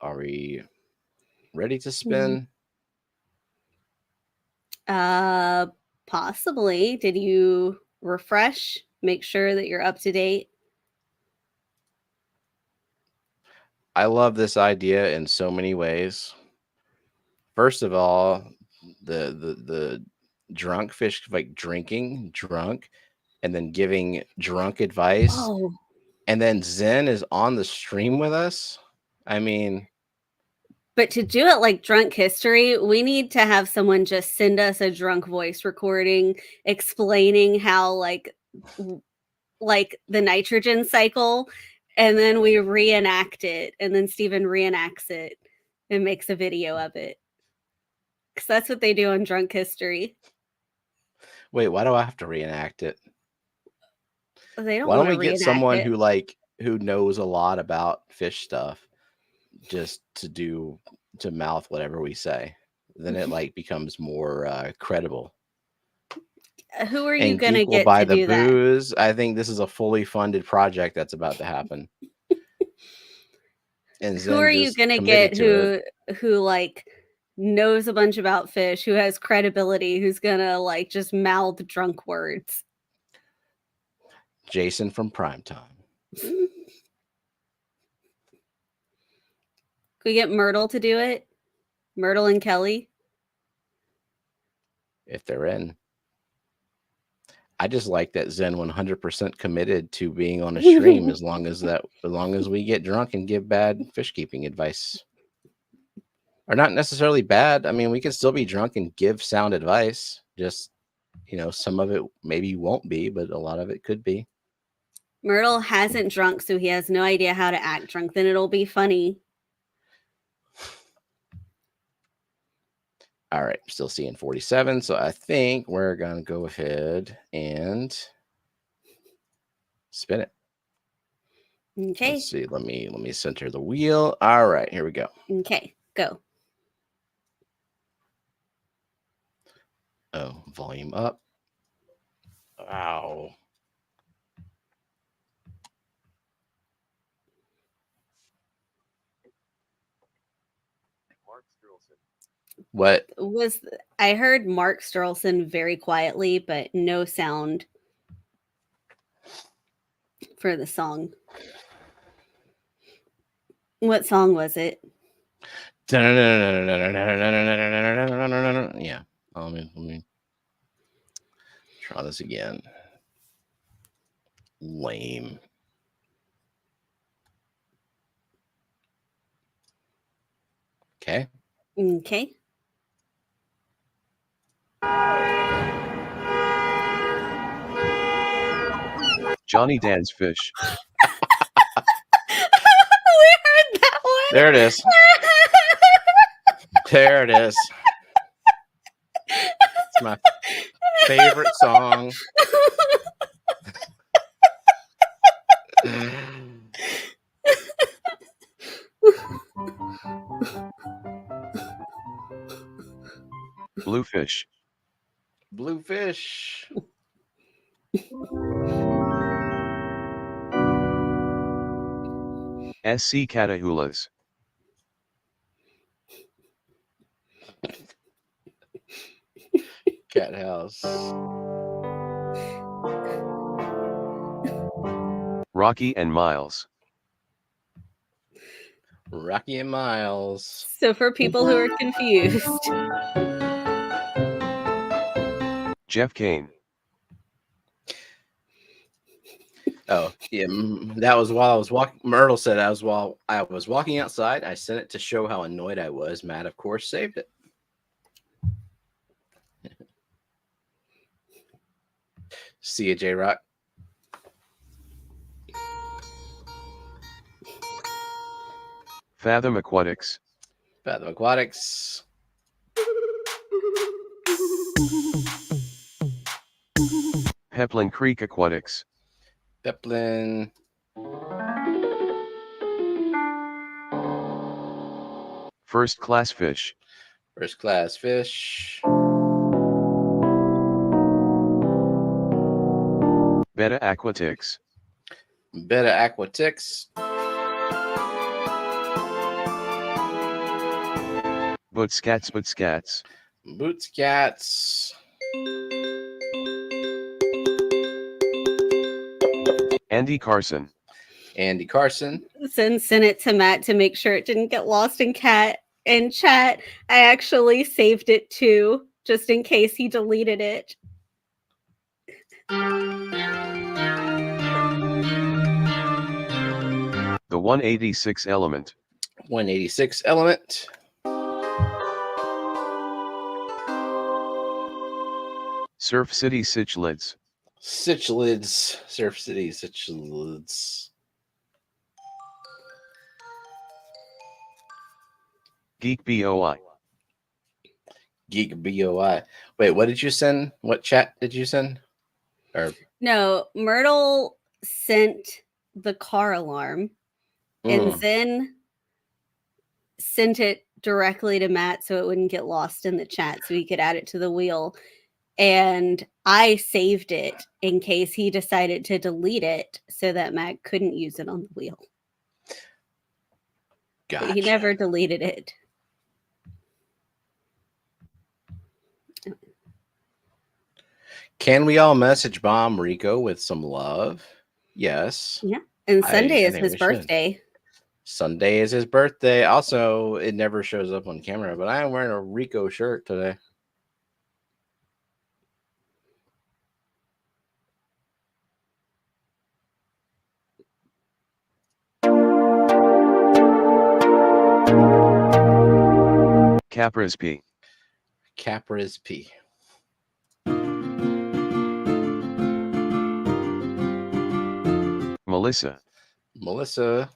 Are we ready to spin? Possibly. Did you refresh? Make sure that you're up to date? I love this idea in so many ways. First of all, the drunk fish, like drinking drunk and then giving drunk advice. Oh. And then Zen is on the stream with us. I mean, but to do it like Drunk History, we need to have someone just send us a drunk voice recording explaining how like the nitrogen cycle, and then we reenact it, and then Steven reenacts it and makes a video of it. Because that's what they do on Drunk History. Wait, why do I have to reenact it? They don't. Why don't we get someone who knows a lot about fish stuff just to mouth whatever we say? Then it like becomes more credible. Who are you going to get buy to the do booze? that? I think this is a fully funded project that's about to happen. And who are you going to get who like knows a bunch about fish, who has credibility, who's going to like just mouth drunk words? Jason from Primetime. Could we get Myrtle to do it? Myrtle and Kelly? If they're in. I just like that Zen 100% committed to being on a stream as long as we get drunk and give bad fish keeping advice. Or not necessarily bad. I mean, we can still be drunk and give sound advice. Just, some of it maybe won't be, but a lot of it could be. Myrtle hasn't drunk, so he has no idea how to act drunk. Then it'll be funny. All right, still seeing 47. So I think we're going to go ahead and spin it. Okay. Let's see. Let me center the wheel. All right, here we go. Okay, go. Oh, volume up. Wow. What was I heard Mark Sturlson very quietly, but no sound for the song. What song was it? Yeah. Let me try this again. Lame. Okay. Okay. Johnny Dan's Fish. We heard that one. There it is. There it is. It's my favorite song. Bluefish. Bluefish. SC Catahulas. Cat house. Rocky and Miles. Rocky and Miles. So for people who are confused, Jeff Kane. Oh, yeah. That was while I was walking. Myrtle said while I was walking outside. I sent it to show how annoyed I was. Matt, of course, saved it. See you, J Rock. Fathom Aquatics. Fathom Aquatics. Peplin Creek Aquatics. Peplin. First Class Fish. First Class Fish. Beta Aquatics. Beta Aquatics. Bootscats Bootscats. Boots Cats. Andy Carson. Andy Carson. sent it to Matt to make sure it didn't get lost in chat I actually saved it too, just in case he deleted it. The 186 Element. 186 Element. Surf City Cichlids. Cichlids. Surf City Cichlids. Geek BOI. Geek BOI. Wait, what did you send? What chat did you send? Or No, Myrtle sent the car alarm and then sent it directly to Matt so it wouldn't get lost in the chat so he could add it to the wheel. And I saved it in case he decided to delete it so that Matt couldn't use it on the wheel. gotcha. But he never deleted it. Can we all message Bomb Rico with some love? Yes. Yeah. And Sunday is think his we should. birthday. Sunday is his birthday. Also, it never shows up on camera, but I am wearing a Rico shirt today. Capras P. Capras P. Melissa. Melissa.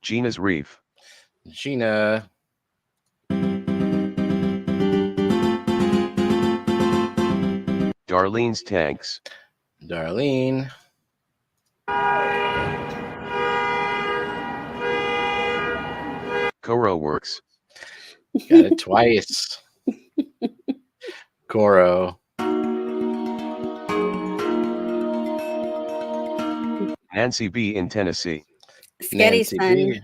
Gina's Reef. Gina. Darlene's Tanks. Darlene. Coro Works. Got it twice. Coro. Nancy B. in Tennessee. Sketty's Nancy son B.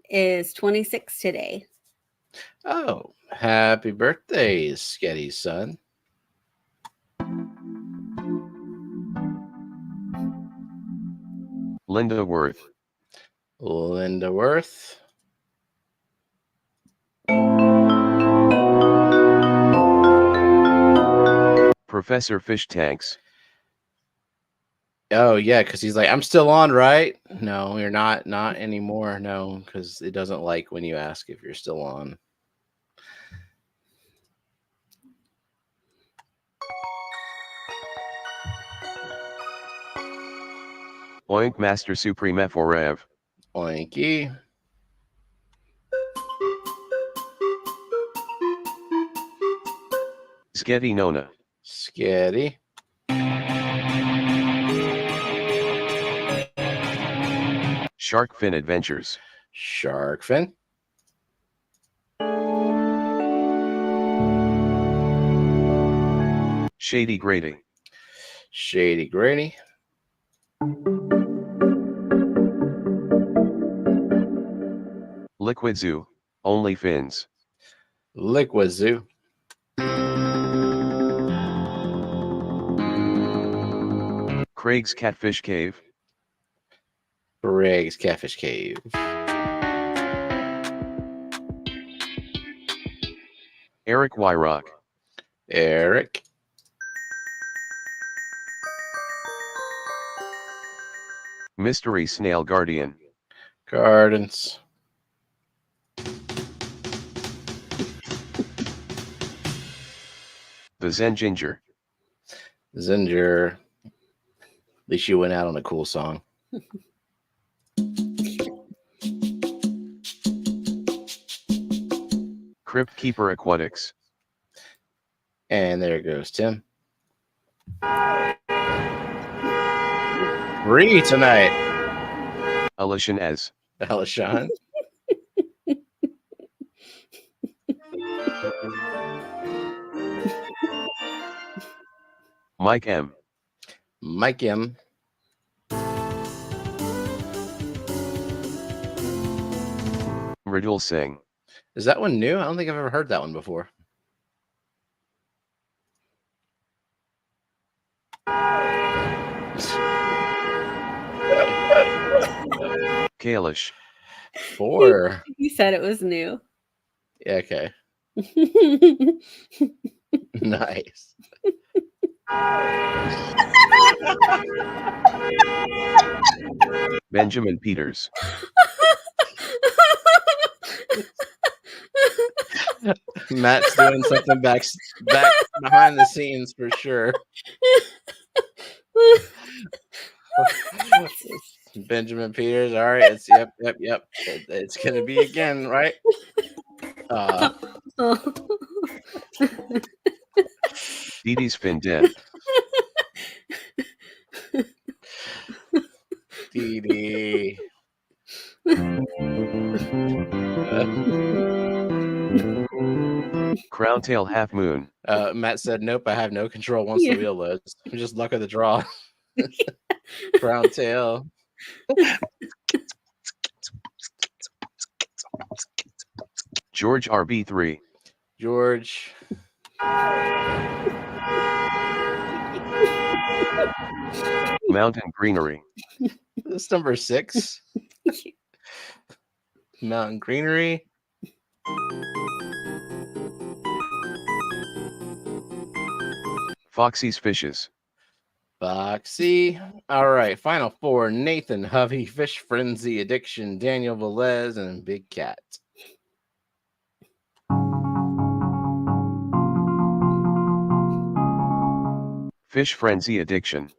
is 26 today. Oh, happy birthday, Sketty's son. Linda Worth. Linda Worth. Professor Fish Tanks. Oh, yeah, because he's like, I'm still on, right? No, you're not. Not anymore. No, because it doesn't like when you ask if you're still on. Oink Master Supreme Forev. Oinky. Sketty Nona. Sketty. Shark Fin Adventures. Shark Fin. Shady Grady. Shady Grady. Liquid Zoo. Only Fins. Liquid Zoo. Craig's Catfish Cave. Craig's Catfish Cave. Eric Wyrock. Eric. Mystery Snail Guardian. Gardens. The Zen Ginger. Zinger. At least you went out on a cool song. Crypt Keeper Aquatics. And there goes Tim. 3 tonight. Alishan Ez. Alishon. Mike M. Mike M. Mridul Singh. Is that one new? I don't think I've ever heard that one before. Kalish. 4. You said it was new. Yeah, okay. Nice. Benjamin Peters. Matt's doing something back behind the scenes for sure. Benjamin Peters. All right. It's yep. It's gonna be again, right? Dee Dee's Fin Dead. Dee Dee. Crown Tail Half Moon. Matt said, "Nope, I have no control once the wheel loads. Just luck of the draw." Crown tail. George RB3. George. Mountain Greenery. This number 6. Mountain Greenery. Foxy's Fishes. Foxy. All right. Final 4. Nathan Hovey, Fish Frenzy Addiction, Daniel Velez, and Big Cat. Fish Frenzy Addiction.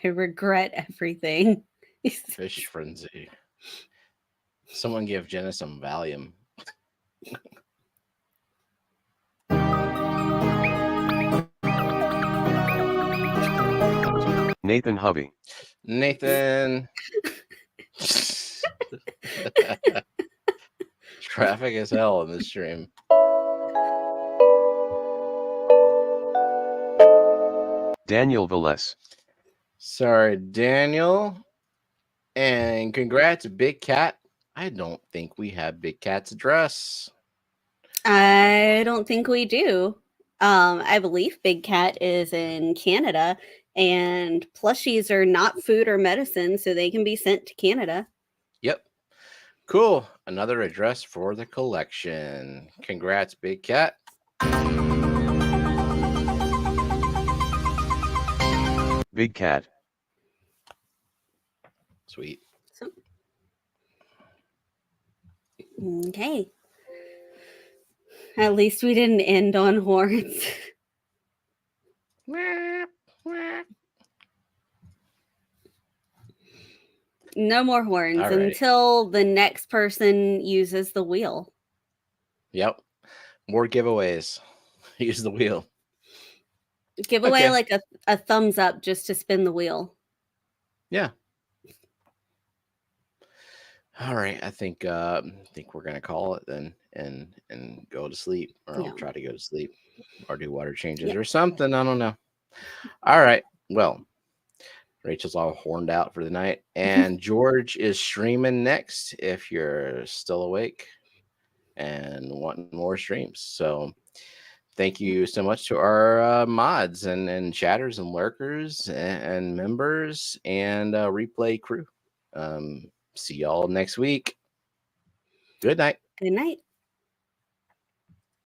I regret everything. Fish Frenzy. Someone give Jenna some Valium. Nathan Hovey. Nathan. Traffic as hell in this stream. Daniel Velez. Sorry, Daniel. And congrats, Big Cat. I don't think we have Big Cat's address. I don't think we do. I believe Big Cat is in Canada, and plushies are not food or medicine, so they can be sent to Canada. Yep. Cool. Another address for the collection. Congrats, Big Cat. Big Cat. Sweet. Okay. At least we didn't end on horns. No more horns Alrighty. until the next person uses the wheel. Yep. More giveaways. Use the wheel. Give away Okay. like a thumbs up just to spin the wheel. Yeah. All right, I think we're gonna call it then, and go to sleep, or Yeah. I'll try to go to sleep, or do water changes Yep. or something. I don't know. All right, well, Rachel's all horned out for the night, and George is streaming next. If you're still awake and wanting more streams, so thank you so much to our mods and chatters and lurkers and members and replay crew. See y'all next week. Good night. Good night.